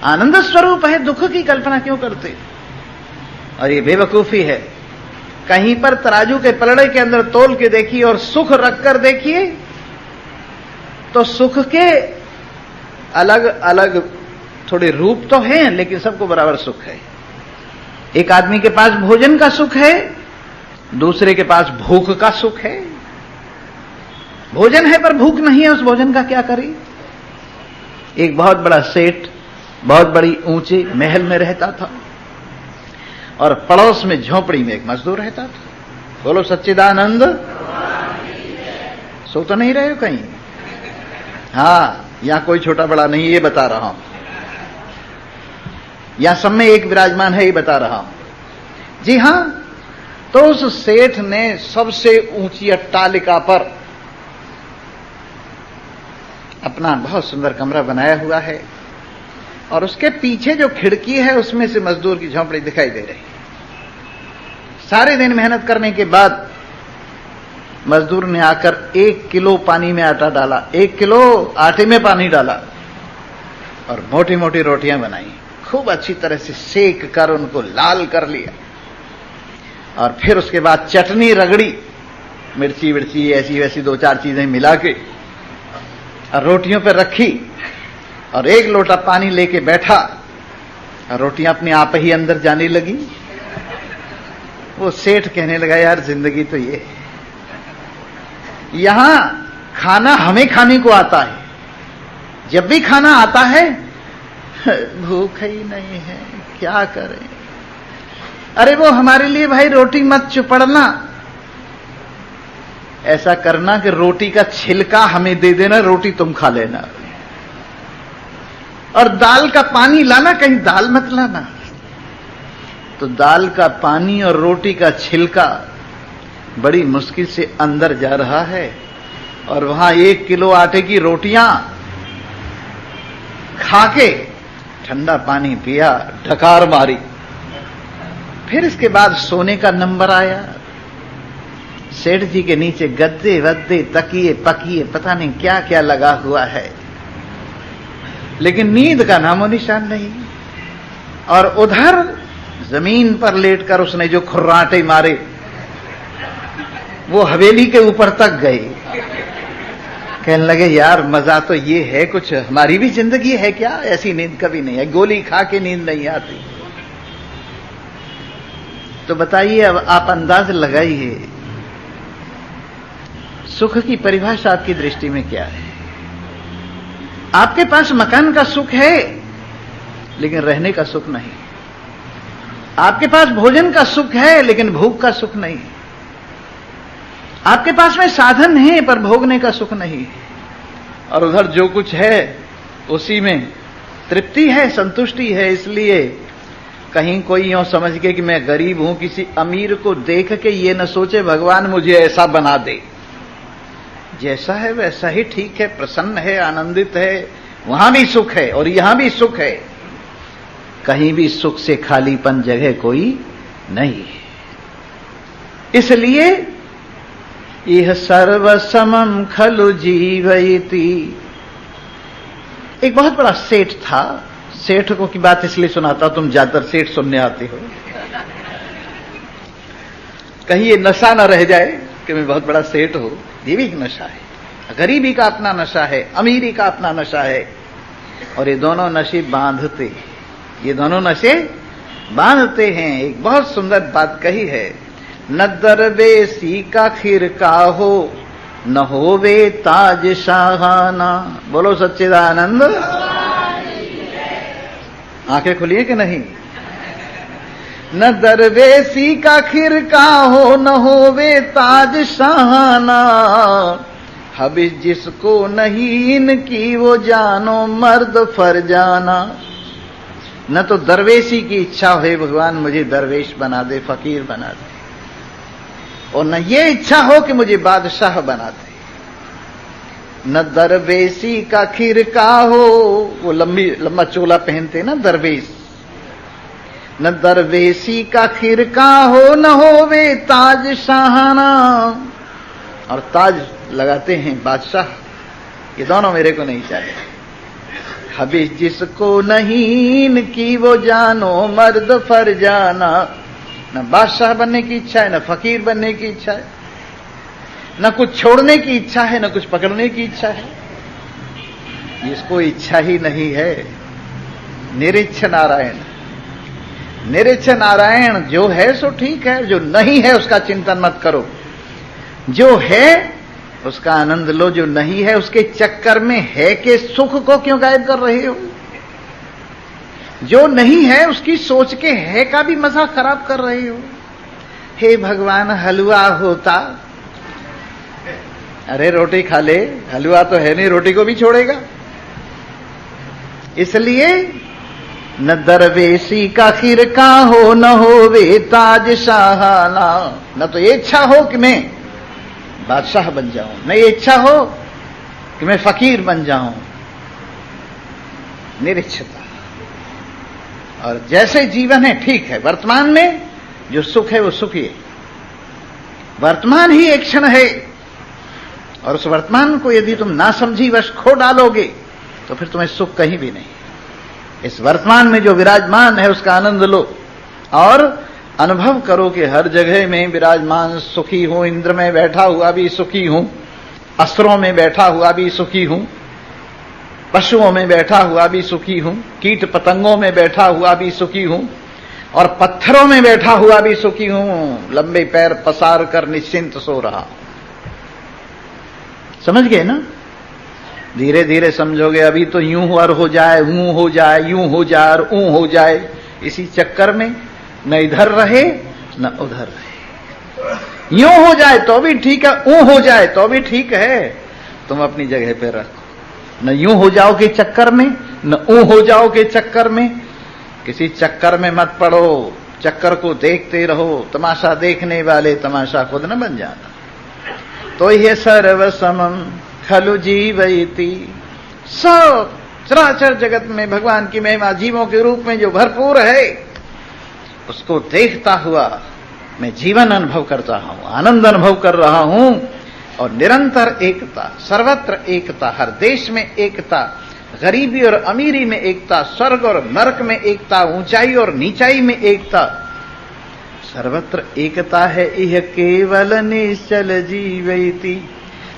आनंद स्वरूप है, दुख की कल्पना क्यों करते हो? और ये बेवकूफी है। कहीं पर तराजू के पलड़े के अंदर तोल के देखिए और सुख रखकर देखिए तो सुख के अलग अलग थोड़े रूप तो हैं, लेकिन सबको बराबर सुख है। एक आदमी के पास भोजन का सुख है, दूसरे के पास भूख का सुख है। भोजन है पर भूख नहीं है, उस भोजन का क्या करे? एक बहुत बड़ा सेठ बहुत बड़ी ऊंचे महल में रहता था और पड़ोस में झोंपड़ी में एक मजदूर रहता था। बोलो सच्चिदानंद। सो तो नहीं रहे हो कहीं? हाँ, यहां कोई छोटा बड़ा नहीं, ये बता रहा हूं। यहां सब में एक विराजमान है, ये बता रहा हूं। जी हां, तो उस सेठ ने सबसे ऊंची अट्टालिका पर अपना बहुत सुंदर कमरा बनाया हुआ है और उसके पीछे जो खिड़की है उसमें से मजदूर की झोंपड़ी दिखाई दे रही। सारे दिन मेहनत करने के बाद मजदूर ने आकर 1 किलो पानी में आटा डाला, 1 किलो आटे में पानी डाला और मोटी मोटी रोटियां बनाई, खूब अच्छी तरह से सेक कर उनको लाल कर लिया और फिर उसके बाद चटनी रगड़ी, मिर्ची विर्ची ऐसी वैसी 2-4 चीजें मिला के और रोटियों पर रखी और 1 लोटा पानी लेके बैठा और रोटियां अपने आप ही अंदर जाने लगी। वो सेठ कहने लगा, यार जिंदगी तो ये है, यहां खाना हमें खाने को आता है, जब भी खाना आता है भूख ही नहीं है, क्या करें। अरे वो हमारे लिए भाई रोटी मत चुपड़ना, ऐसा करना कि रोटी का छिलका हमें दे देना, रोटी तुम खा लेना, और दाल का पानी लाना, कहीं दाल मत लाना। तो दाल का पानी और रोटी का छिलका बड़ी मुश्किल से अंदर जा रहा है और वहां 1 किलो आटे की रोटियां खाके ठंडा पानी पिया, ढकार मारी। फिर इसके बाद सोने का नंबर आया। सेठ जी के नीचे गद्दे वद्दे तकिए पकिए पता नहीं क्या क्या लगा हुआ है, लेकिन नींद का नामो निशान नहीं। और उधर जमीन पर लेटकर उसने जो खुर्राटे मारे वो हवेली के ऊपर तक गए। कहने लगे, यार मजा तो ये है, कुछ हमारी भी जिंदगी है क्या, ऐसी नींद कभी नहीं है, गोली खा के नींद नहीं आती। तो बताइए, अब आप अंदाज लगाइए सुख की परिभाषा आपकी दृष्टि में क्या है। आपके पास मकान का सुख है लेकिन रहने का सुख नहीं, आपके पास भोजन का सुख है लेकिन भूख का सुख नहीं, आपके पास में साधन है पर भोगने का सुख नहीं, और उधर जो कुछ है उसी में तृप्ति है, संतुष्टि है। इसलिए कहीं कोई यूं समझ के कि मैं गरीब हूं, किसी अमीर को देख के ये न सोचे भगवान मुझे ऐसा बना दे, जैसा है वैसा ही ठीक है, प्रसन्न है, आनंदित है, वहां भी सुख है और यहां भी सुख है, कहीं भी सुख से खालीपन जगह कोई नहीं। इसलिए यह सर्वसमम खलु जीवयति। एक बहुत बड़ा सेठ था, सेठ को की बात इसलिए सुनाता, तुम ज्यादातर सेठ सुनने आते हो, कहीं ये नशा न रह जाए कि मैं बहुत बड़ा सेठ हूं। ये भी एक नशा है, गरीबी का अपना नशा है, अमीरी का अपना नशा है, और ये दोनों नशे बांधते, ये दोनों नशे बांधते हैं। एक बहुत सुंदर बात कही है, न दरवेशी का खिरका हो, न होवे ताज शाहाना। बोलो सच्चिदानंद। आंखें खुली कि नहीं। न दरवेशी का खिरका हो, न होवे ताज शाहाना, हबिस जिसको नहीं इनकी वो जानो मर्द फरजाना। न तो दरवेशी की इच्छा हो, भगवान मुझे दरवेश बना दे, फकीर बना दे, और न ये इच्छा हो कि मुझे बादशाह बना दे। न दरवेशी का खिरका हो, वो लंबा चोला पहनते ना दरवेश, न दरवेशी का खिरका हो, न होवे ताज शाहाना, और ताज लगाते हैं बादशाह, ये दोनों मेरे को नहीं चाहिए। हबीज जिसको नहीं इनकी वो जानो मर्द फरजाना। न बादशाह बनने की इच्छा है, न फकीर बनने की इच्छा है, न कुछ छोड़ने की इच्छा है, न कुछ पकड़ने की इच्छा है, इसको इच्छा ही नहीं है। निरीच्छ नारायण, निरीच्छ नारायण, जो है सो ठीक है, जो नहीं है उसका चिंतन मत करो, जो है उसका आनंद लो, जो नहीं है उसके चक्कर में है के सुख को क्यों गायब कर रहे हो। जो नहीं है उसकी सोच के है का भी मजा खराब कर रहे हो। हे भगवान, हलवा होता, अरे रोटी खा ले, हलवा तो है नहीं, रोटी को भी छोड़ेगा। इसलिए न दरवेशी का खिरका हो, न हो वे ताज शाहाना। न तो ये इच्छा हो कि मैं बादशाह बन जाऊं, न ये इच्छा हो कि मैं फकीर बन जाऊं। निरीक्षता। और जैसे जीवन है ठीक है, वर्तमान में जो सुख है वो सुख ही है, वर्तमान ही एक क्षण है। और उस वर्तमान को यदि तुम ना समझी वश खो डालोगे तो फिर तुम्हें सुख कहीं भी नहीं। इस वर्तमान में जो विराजमान है उसका आनंद लो और अनुभव करो कि हर जगह में विराजमान सुखी हूं। इंद्र में बैठा हुआ भी सुखी हूं, अस्त्रों में बैठा हुआ भी सुखी हूं, पशुओं में बैठा हुआ भी सुखी हूं, कीट पतंगों में बैठा हुआ भी सुखी हूं, और पत्थरों में बैठा हुआ भी सुखी हूं। लंबे पैर पसार कर निश्चिंत सो रहा। समझ गए ना? धीरे धीरे समझोगे। अभी तो यूं और हो जाए, ऊं हो जाए, यूं हो जाए और ऊं हो जाए, इसी चक्कर में न इधर रहे न उधर रहे। यूं हो जाए तो भी ठीक है, ऊं हो जाए तो भी ठीक है, तुम अपनी जगह पे रखो। न यूं हो जाओ के चक्कर में न ऊं हो जाओ के चक्कर में। किसी चक्कर में मत पड़ो, चक्कर को देखते रहो। तमाशा देखने वाले तमाशा खुद न बन जाना। तो ये सर्व समम खलु जीवयति। सब चराचर जगत में भगवान की महिमा जीवों के रूप में जो भरपूर है, उसको देखता हुआ मैं जीवन अनुभव करता हूं, आनंद अनुभव कर रहा हूं। और निरंतर एकता, सर्वत्र एकता, हर देश में एकता, गरीबी और अमीरी में एकता, स्वर्ग और नरक में एकता, ऊंचाई और नीचाई में एकता, सर्वत्र एकता है। यह केवल निश्चल जीवयति।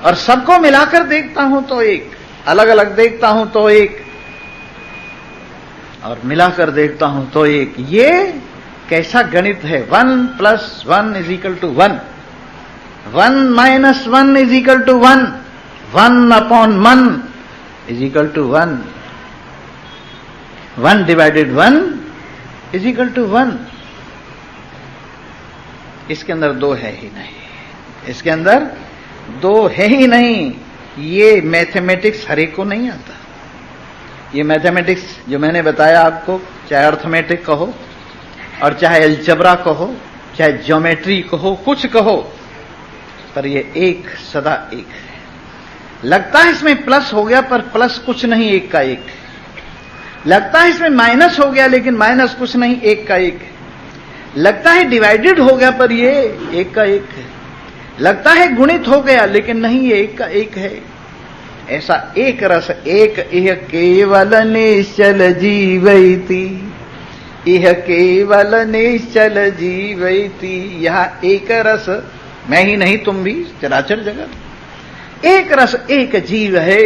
और सबको मिलाकर देखता हूं तो एक, अलग अलग देखता हूं तो एक, और मिलाकर देखता हूं तो एक। ये कैसा गणित है? 1 + 1 = 1, 1 - 1 = 1, 1/1 = 1, 1 / 1 = 1। इसके अंदर दो है ही नहीं, इसके अंदर दो है ही नहीं। ये मैथमेटिक्स हर एक को नहीं आता। ये मैथमेटिक्स जो मैंने बताया आपको, चाहे अर्थमेटिक कहो और चाहे अलजबरा कहो, चाहे ज्योमेट्री कहो, कुछ कहो, पर ये एक सदा एक है। लगता है इसमें प्लस हो गया पर प्लस कुछ नहीं, एक का एक। लगता है इसमें माइनस हो गया लेकिन माइनस कुछ नहीं, एक का एक है। लगता है डिवाइडेड हो गया पर ये एक का एक है। लगता है गुणित हो गया लेकिन नहीं, ये एक का एक है। ऐसा एक रस एक। यह केवल निश्चल जीवयति, यह केवल निश्चल जीवयति। यह एक रस, मैं ही नहीं तुम भी, चराचर जगत एक रस एक जीव है।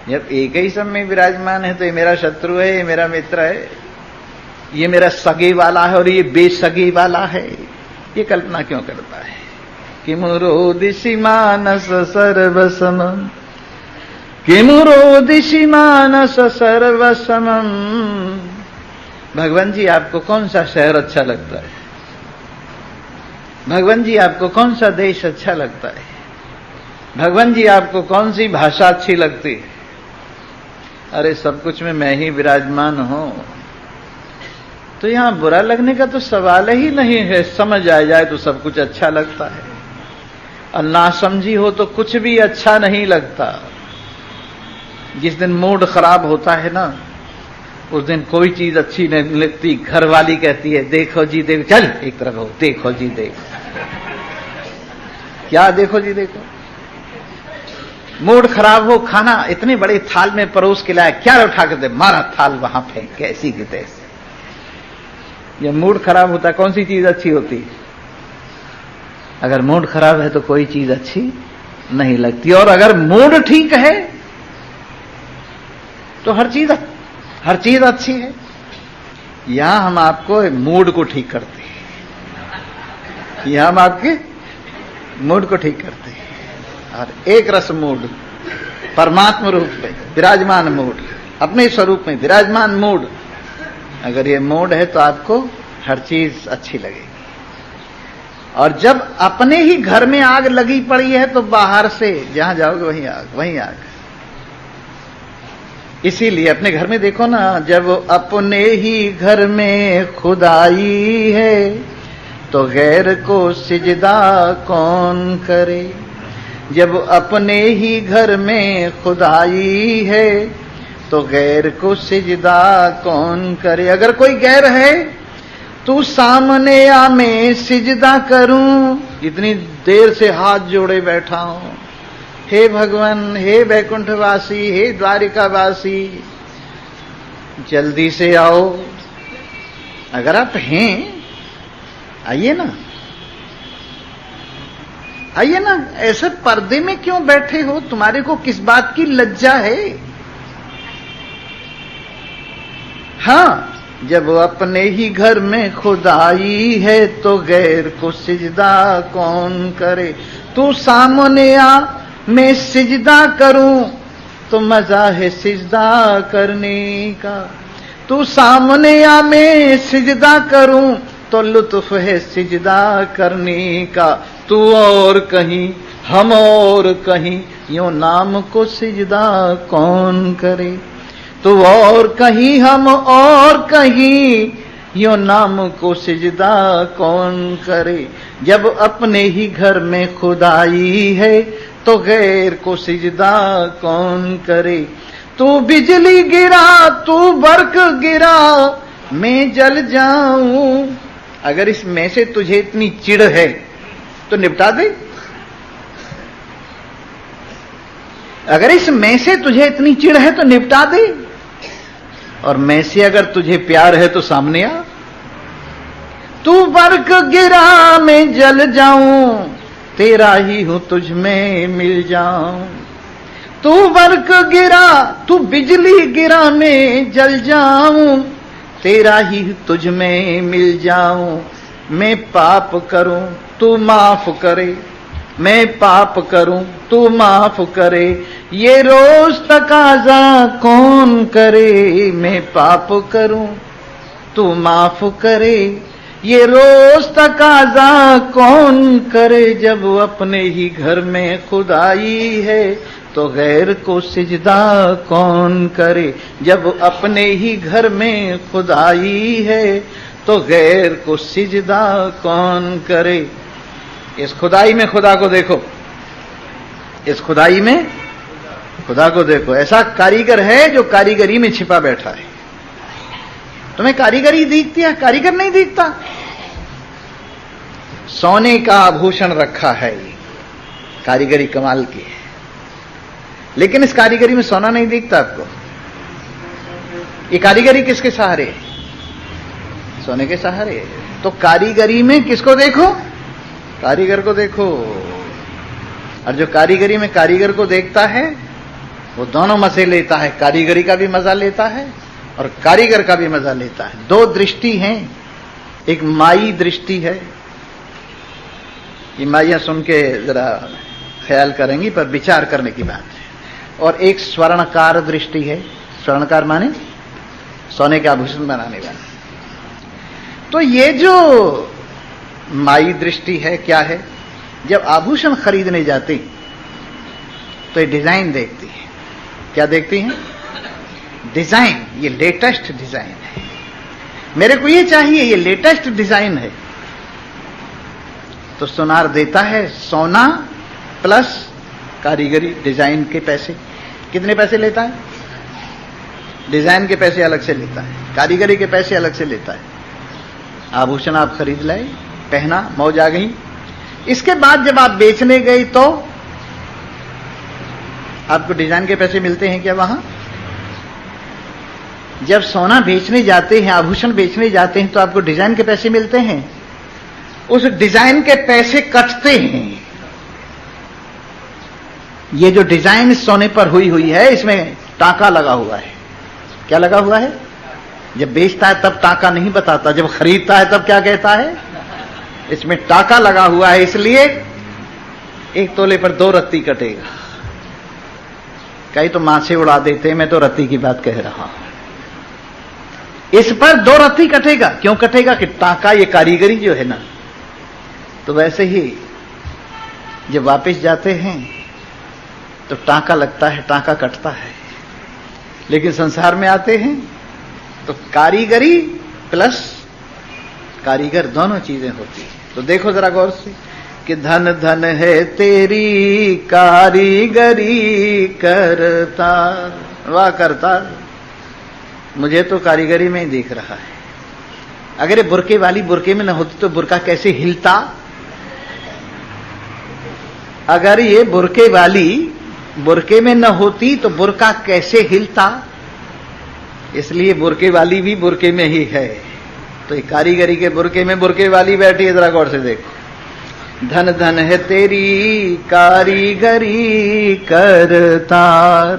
जब एक ही सब में विराजमान है तो ये मेरा शत्रु है, ये मेरा मित्र है, ये मेरा सगे वाला है और ये बेसगे वाला है। ये कल्पना क्यों करता है? किमुरोदिषि मानस सर्वसमम, किमुरोदिषि मानस सर्वसमम। भगवान जी आपको कौन सा शहर अच्छा लगता है? भगवान जी आपको कौन सा देश अच्छा लगता है? भगवान जी आपको कौन सी भाषा अच्छी लगती है? अरे सब कुछ में मैं ही विराजमान हूं, तो यहां बुरा लगने का तो सवाल ही नहीं है। समझ आ जाए तो सब कुछ अच्छा लगता है, और ना समझी हो तो कुछ भी अच्छा नहीं लगता। जिस दिन मूड खराब होता है ना, उस दिन कोई चीज अच्छी नहीं लगती। घर वाली कहती है देखो जी देखो, चल एक तरफ हो, देखो जी देखो। क्या देखो जी देखो? मूड खराब हो, खाना इतने बड़े थाल में परोस के लाया, क्या उठा कर दे, मारा थाल वहां फेंक, कैसी की तैसी। जब मूड खराब होता है कौन सी चीज अच्छी होती है? अगर मूड खराब है तो कोई चीज अच्छी नहीं लगती, और अगर मूड ठीक है तो हर चीज अच्छी है। यहां हम आपको मूड को ठीक करते हैं, यहां हम आपके मूड को ठीक करते हैं। और एक रस मूड, परमात्मा रूप में विराजमान मूड, अपने स्वरूप में विराजमान मूड, अगर ये मूड है तो आपको हर चीज अच्छी लगेगी। और जब अपने ही घर में आग लगी पड़ी है तो बाहर से जहां जाओगे वहीं आग, वहीं आग। इसीलिए अपने घर में देखो ना, जब अपने ही घर में खुदाई है तो गैर को सिजदा कौन करे। जब अपने ही घर में खुदाई है तो गैर को सिजदा कौन करे। अगर कोई गैर है तू सामने आ, मैं सिजदा करूं। इतनी देर से हाथ जोड़े बैठा हूं, हे भगवान, हे वैकुंठवासी, हे द्वारिकावासी, जल्दी से आओ। अगर आप हैं, आइए ना, आइए ना। ऐसे पर्दे में क्यों बैठे हो? तुम्हारे को किस बात की लज्जा है? हाँ, जब अपने ही घर में खुदाई है तो गैर को सिजदा कौन करे। तू सामने आ, मैं सिजदा करूं तो मजा है सिजदा करने का। तू सामने आ, मैं सिजदा करूं तो लुत्फ है सिजदा करने का। तू और कहीं, हम और कहीं, यूं नाम को सिजदा कौन करे। तू और कहीं, हम और कहीं, यूं नाम को सिजदा कौन करे। जब अपने ही घर में खुदाई है तो गैर को सिजदा कौन करे। तू बिजली गिरा, तू बर्क गिरा, मैं जल जाऊं। अगर इस में से तुझे इतनी चिढ़ है तो निपटा दे। अगर इस में से तुझे इतनी चिढ़ है तो निपटा दे। और मैं से अगर तुझे प्यार है तो सामने आ। तू बर्क गिरा, मैं जल जाऊं, तेरा ही हूं, तुझ में मिल जाऊं। तू बर्क गिरा, तू बिजली गिरा, मैं जल जाऊं, तेरा ही तुझ में मिल जाऊं। मैं पाप करूं तू माफ करे, मैं पाप करूं तू माफ करे, ये रोज तकाजा कौन करे। मैं पाप करूं तू माफ करे, ये रोज तकाजा कौन करे। जब अपने ही घर में खुदाई है तो गैर को सिजदा कौन करे। जब अपने ही घर में खुदाई है तो गैर को सिजदा कौन करे। इस खुदाई में खुदा को देखो, इस खुदाई में खुदा को देखो। ऐसा कारीगर है जो कारीगरी में छिपा बैठा है। तुम्हें कारीगरी दिखती है, कारीगर नहीं दिखता। सोने का आभूषण रखा है, कारीगरी कमाल की है, लेकिन इस कारीगरी में सोना नहीं दिखता आपको। ये कारीगरी किसके सहारे है? सोने के सहारे। तो कारीगरी में किसको देखो? कारीगर को देखो। और जो कारीगरी में कारीगर को देखता है वो दोनों मजे लेता है, कारीगरी का भी मजा लेता है और कारीगर का भी मजा लेता है। दो दृष्टि हैं, एक माई दृष्टि है, ये माइयां सुन के जरा ख्याल करेंगी पर विचार करने की बात है। और एक स्वर्णकार दृष्टि है। स्वर्णकार माने सोने के आभूषण बनाने वाला। तो ये जो माई दृष्टि है क्या है? जब आभूषण खरीदने जाते तो ये डिजाइन देखती है। क्या देखती हैं? डिजाइन। ये लेटेस्ट डिजाइन है, मेरे को ये चाहिए, ये लेटेस्ट डिजाइन है। तो सुनार देता है सोना प्लस कारीगरी, डिजाइन के पैसे। कितने पैसे लेता है? डिजाइन के पैसे अलग से लेता है, कारीगरी के पैसे अलग से लेता है। आभूषण आप खरीद लाए, पहना, मौज आ गई। इसके बाद जब आप बेचने गए तो आपको डिजाइन के पैसे मिलते हैं क्या वहां? जब सोना बेचने जाते हैं, आभूषण बेचने जाते हैं तो आपको डिजाइन के पैसे मिलते हैं। उस डिजाइन के पैसे कटते हैं। ये जो डिजाइन सोने पर हुई है इसमें टाका लगा हुआ है। क्या लगा हुआ है? जब बेचता है तब टाका नहीं बताता, जब खरीदता है तब क्या कहता है? इसमें टाका लगा हुआ है, इसलिए 1 तोले पर 2 रत्ती कटेगा। कई तो माछे उड़ा देते हैं, मैं तो रत्ती की बात कह रहा हूं। इस पर 2 रत्ती कटेगा। क्यों कटेगा? कि टाका, ये कारीगरी जो है ना। तो वैसे ही जब वापस जाते हैं तो टाका लगता है, टाका कटता है। लेकिन संसार में आते हैं तो कारीगरी प्लस कारीगर दोनों चीजें होती हैं। तो देखो जरा गौर से कि धन धन है तेरी कारीगरी करतार, वाह करतार। मुझे तो कारीगरी में ही दिख रहा है। अगर ये बुरके वाली बुरके में न होती तो बुरका कैसे हिलता? अगर ये बुरके वाली बुरके में न होती तो बुरका कैसे हिलता? इसलिए बुरके वाली भी बुरके में ही है। तो ये कारीगरी के बुरके में बुरके वाली बैठी है, जरा गौर से देखो। धन धन है तेरी कारीगरी करतार,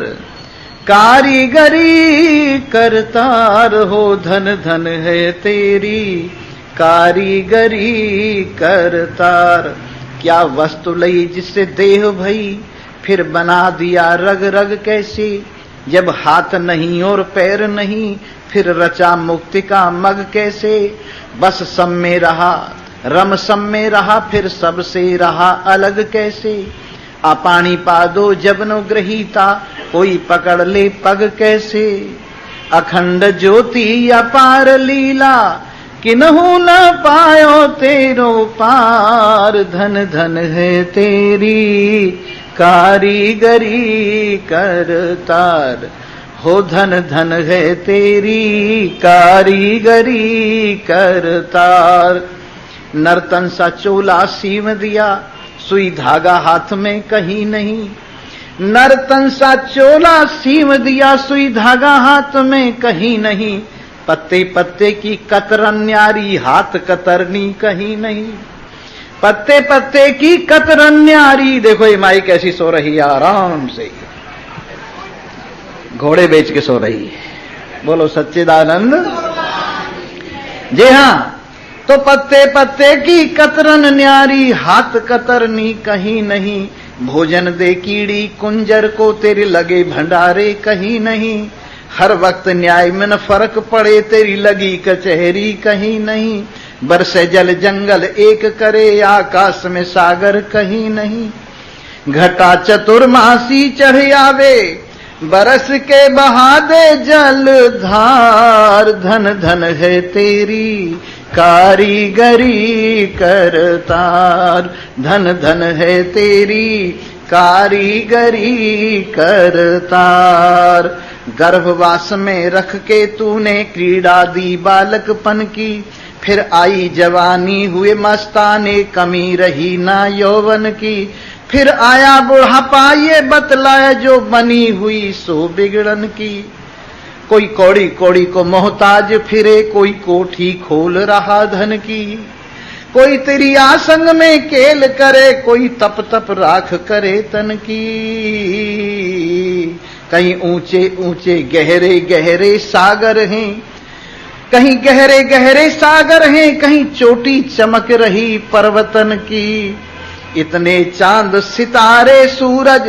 कारीगरी करतार हो। धन धन है तेरी कारीगरी करतार। क्या वस्तु लई जिससे देह भई, फिर बना दिया रग रग कैसे। जब हाथ नहीं और पैर नहीं, फिर रचा मुक्ति का मग कैसे। बस सब में रहा रम सब में रहा, फिर सबसे रहा अलग कैसे। अपानी पादो जब नो ग्रहीता, कोई पकड़ ले पग कैसे। अखंड ज्योति अपार लीला, किन्हू न पायो तेरो पार। धन धन है तेरी कारीगरी करतार हो। धन धन है तेरी कारीगरी करतार। नर्तन सा चोला सीव दिया, सुई धागा हाथ में कहीं नहीं। नर्तन सा चोला सीव दिया, सुई धागा हाथ में कहीं नहीं। पत्ते पत्ते की कतरन न्यारी, हाथ कतरनी कहीं नहीं। पत्ते पत्ते की कतरन न्यारी। देखो ये माई कैसी सो रही है, आराम से घोड़े बेच के सो रही है। बोलो सच्चिदानंद। जी हां, तो पत्ते पत्ते की कतरन न्यारी, हाथ कतरनी कहीं नहीं। भोजन दे कीड़ी कुंजर को, तेरे लगे भंडारे कहीं नहीं। हर वक्त न्याय में न फर्क पड़े, तेरी लगी कचहरी कहीं नहीं। बरसे जल जंगल एक करे, आकाश में सागर कहीं नहीं। घटा चतुर्मासी चढ़ आवे, बरस के बहा दे जल धार। धन धन है तेरी कारीगरी करतार। धन धन है तेरी कारीगरी करतार। गर्भवास में रख के तूने क्रीड़ा दी बालकपन की, फिर आई जवानी हुए मस्ताने, कमी रही ना यौवन की। फिर आया बुढ़ापा ये बतलाए, जो बनी हुई सो बिगड़न की। कोई कौड़ी कौड़ी को मोहताज फिरे, कोई कोठी खोल रहा धन की। कोई तेरी आसंग में केल करे, कोई तप तप राख करे तन की। कहीं ऊंचे ऊंचे गहरे गहरे सागर हैं, कहीं गहरे गहरे सागर हैं, कहीं चोटी चमक रही पर्वतन की। इतने चांद सितारे सूरज,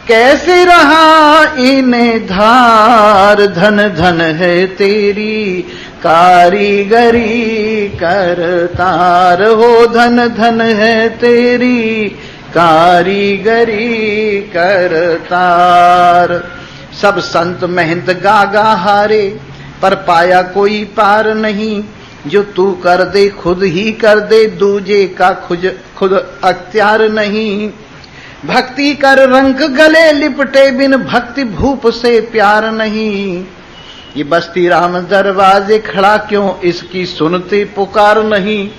कैसे रहा इन्हें धार। धन धन है तेरी कारीगरी करतार हो। धन धन है तेरी कारीगरी करतार। सब संत महंत गागा हारे, पर पाया कोई पार नहीं। जो तू कर दे खुद ही कर दे, दूजे का खुद अख्तियार नहीं। भक्ति कर रंग गले लिपटे, बिन भक्ति भूप से प्यार नहीं। ये बस्ती राम दरवाजे खड़ा क्यों, इसकी सुनते पुकार नहीं।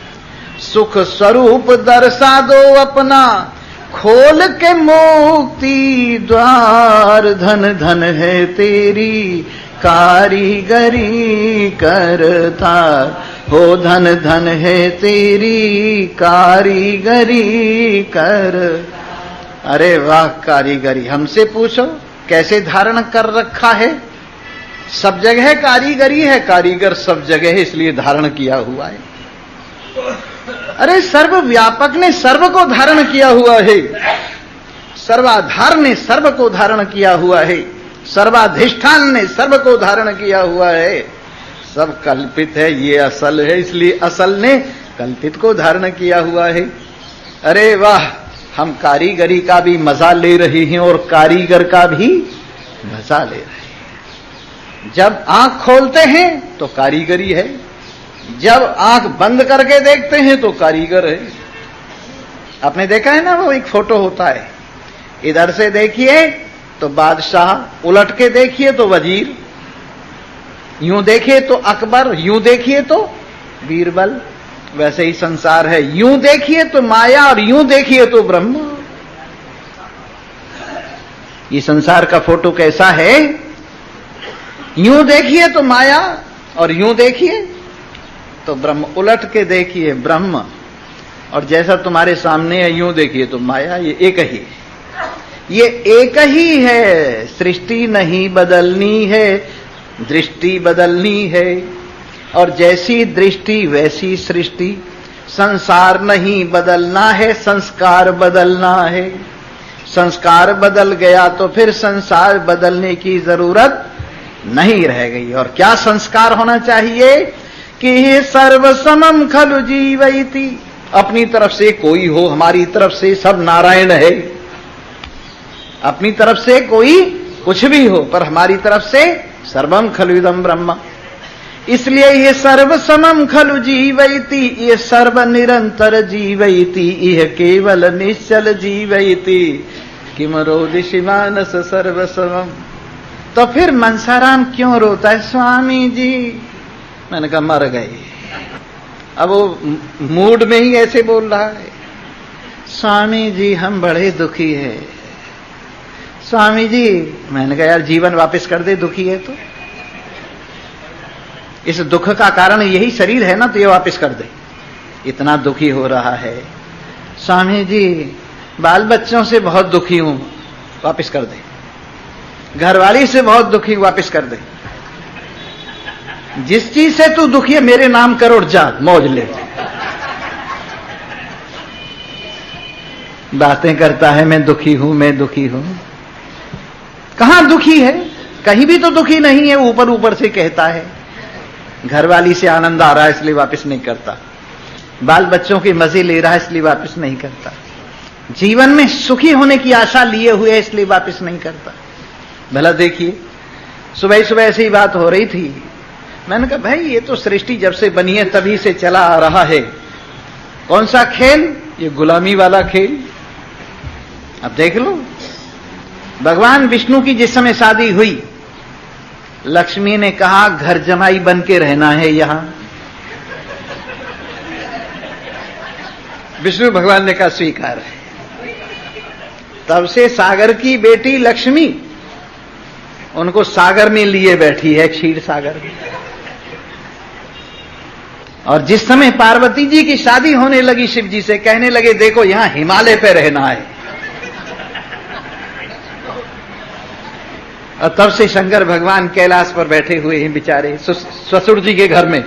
सुख स्वरूप दर्शा दो अपना, खोल के मुक्ति द्वार। धन धन है तेरी कारीगरी करतार हो। धन धन है तेरी कारीगरी कर। अरे वाह कारीगरी, हमसे पूछो कैसे धारण कर रखा है। सब जगह कारीगरी है, कारीगर सब जगह है, इसलिए धारण किया हुआ है। अरे सर्व व्यापक ने सर्व को धारण किया हुआ है। सर्वाधार ने सर्व को धारण किया हुआ है। सर्वाधिष्ठान ने सर्व को धारण किया हुआ है। सब कल्पित है, ये असल है, इसलिए असल ने कल्पित को धारण किया हुआ है। अरे वाह, हम कारीगरी का भी मजा ले रहे हैं और कारीगर का भी मजा ले रहे हैं। जब आंख खोलते हैं तो कारीगरी है, जब आंख बंद करके देखते हैं तो कारीगर है। आपने देखा है ना, वो एक फोटो होता है, इधर से देखिए तो बादशाह, उलट के देखिए तो वजीर, यूं देखिए तो अकबर, यूं देखिए तो बीरबल। वैसे ही संसार है, यूं देखिए तो माया और यूं देखिए तो ब्रह्म। ये संसार का फोटो कैसा है? यूं देखिए तो माया और यूं देखिए तो ब्रह्म, उलट के देखिए ब्रह्म, और जैसा तुम्हारे सामने है यूं देखिए तो माया। ये एक ही है, ये एक ही है। सृष्टि नहीं बदलनी है, दृष्टि बदलनी है, और जैसी दृष्टि वैसी सृष्टि। संसार नहीं बदलना है, संस्कार बदलना है। संस्कार बदल गया तो फिर संसार बदलने की जरूरत नहीं रह गई। और क्या संस्कार होना चाहिए कि सर्वसमम खलु जीवैति, अपनी तरफ से कोई हो, हमारी तरफ से सब नारायण है। अपनी तरफ से कोई कुछ भी हो, पर हमारी तरफ से सर्वम खलु इदं ब्रह्म। इसलिए ये सर्वसमम खलु जीवैति, ये सर्व निरंतर जीवैति, यह केवल निश्चल जीवैति, किम रोदिषि मानस सर्वसमम। तो फिर मनसाराम क्यों रोता है? स्वामी जी, मैंने कहा मर गए। अब वो मूड में ही ऐसे बोल रहा है, स्वामी जी हम बड़े दुखी है। स्वामी जी, मैंने कहा यार जीवन वापस कर दे, दुखी है तो। इस दुख का कारण यही शरीर है ना, तो ये वापस कर दे, इतना दुखी हो रहा है। स्वामी जी बाल बच्चों से बहुत दुखी हूं, वापस कर दे। घरवाली से बहुत दुखी, वापस कर दे। जिस चीज से तू दुखी है मेरे नाम कर उठ जा, मौज ले। बातें करता है मैं दुखी हूं, मैं दुखी हूं। कहां दुखी है? कहीं भी तो दुखी नहीं है, ऊपर ऊपर से कहता है। घरवाली से आनंद आ रहा है इसलिए वापस नहीं करता, बाल बच्चों के मजे ले रहा है इसलिए वापस नहीं करता, जीवन में सुखी होने की आशा लिए हुए है इसलिए वापस नहीं करता। भला देखिए, सुबह सुबह ऐसी बात हो रही थी, मैंने कहा भाई ये तो सृष्टि जब से बनी है तभी से चला आ रहा है। कौन सा खेल? ये गुलामी वाला खेल। अब देख लो, भगवान विष्णु की जिस समय शादी हुई, लक्ष्मी ने कहा घर जमाई बन के रहना है यहां। विष्णु भगवान ने कहा स्वीकार है। तब से सागर की बेटी लक्ष्मी उनको सागर में लिए बैठी है, क्षीर सागर में। और जिस समय पार्वती जी की शादी होने लगी शिव जी से, कहने लगे देखो यहां हिमालय पे रहना है। और तब से शंकर भगवान कैलाश पर बैठे हुए हैं बेचारे, ससुर जी के घर में।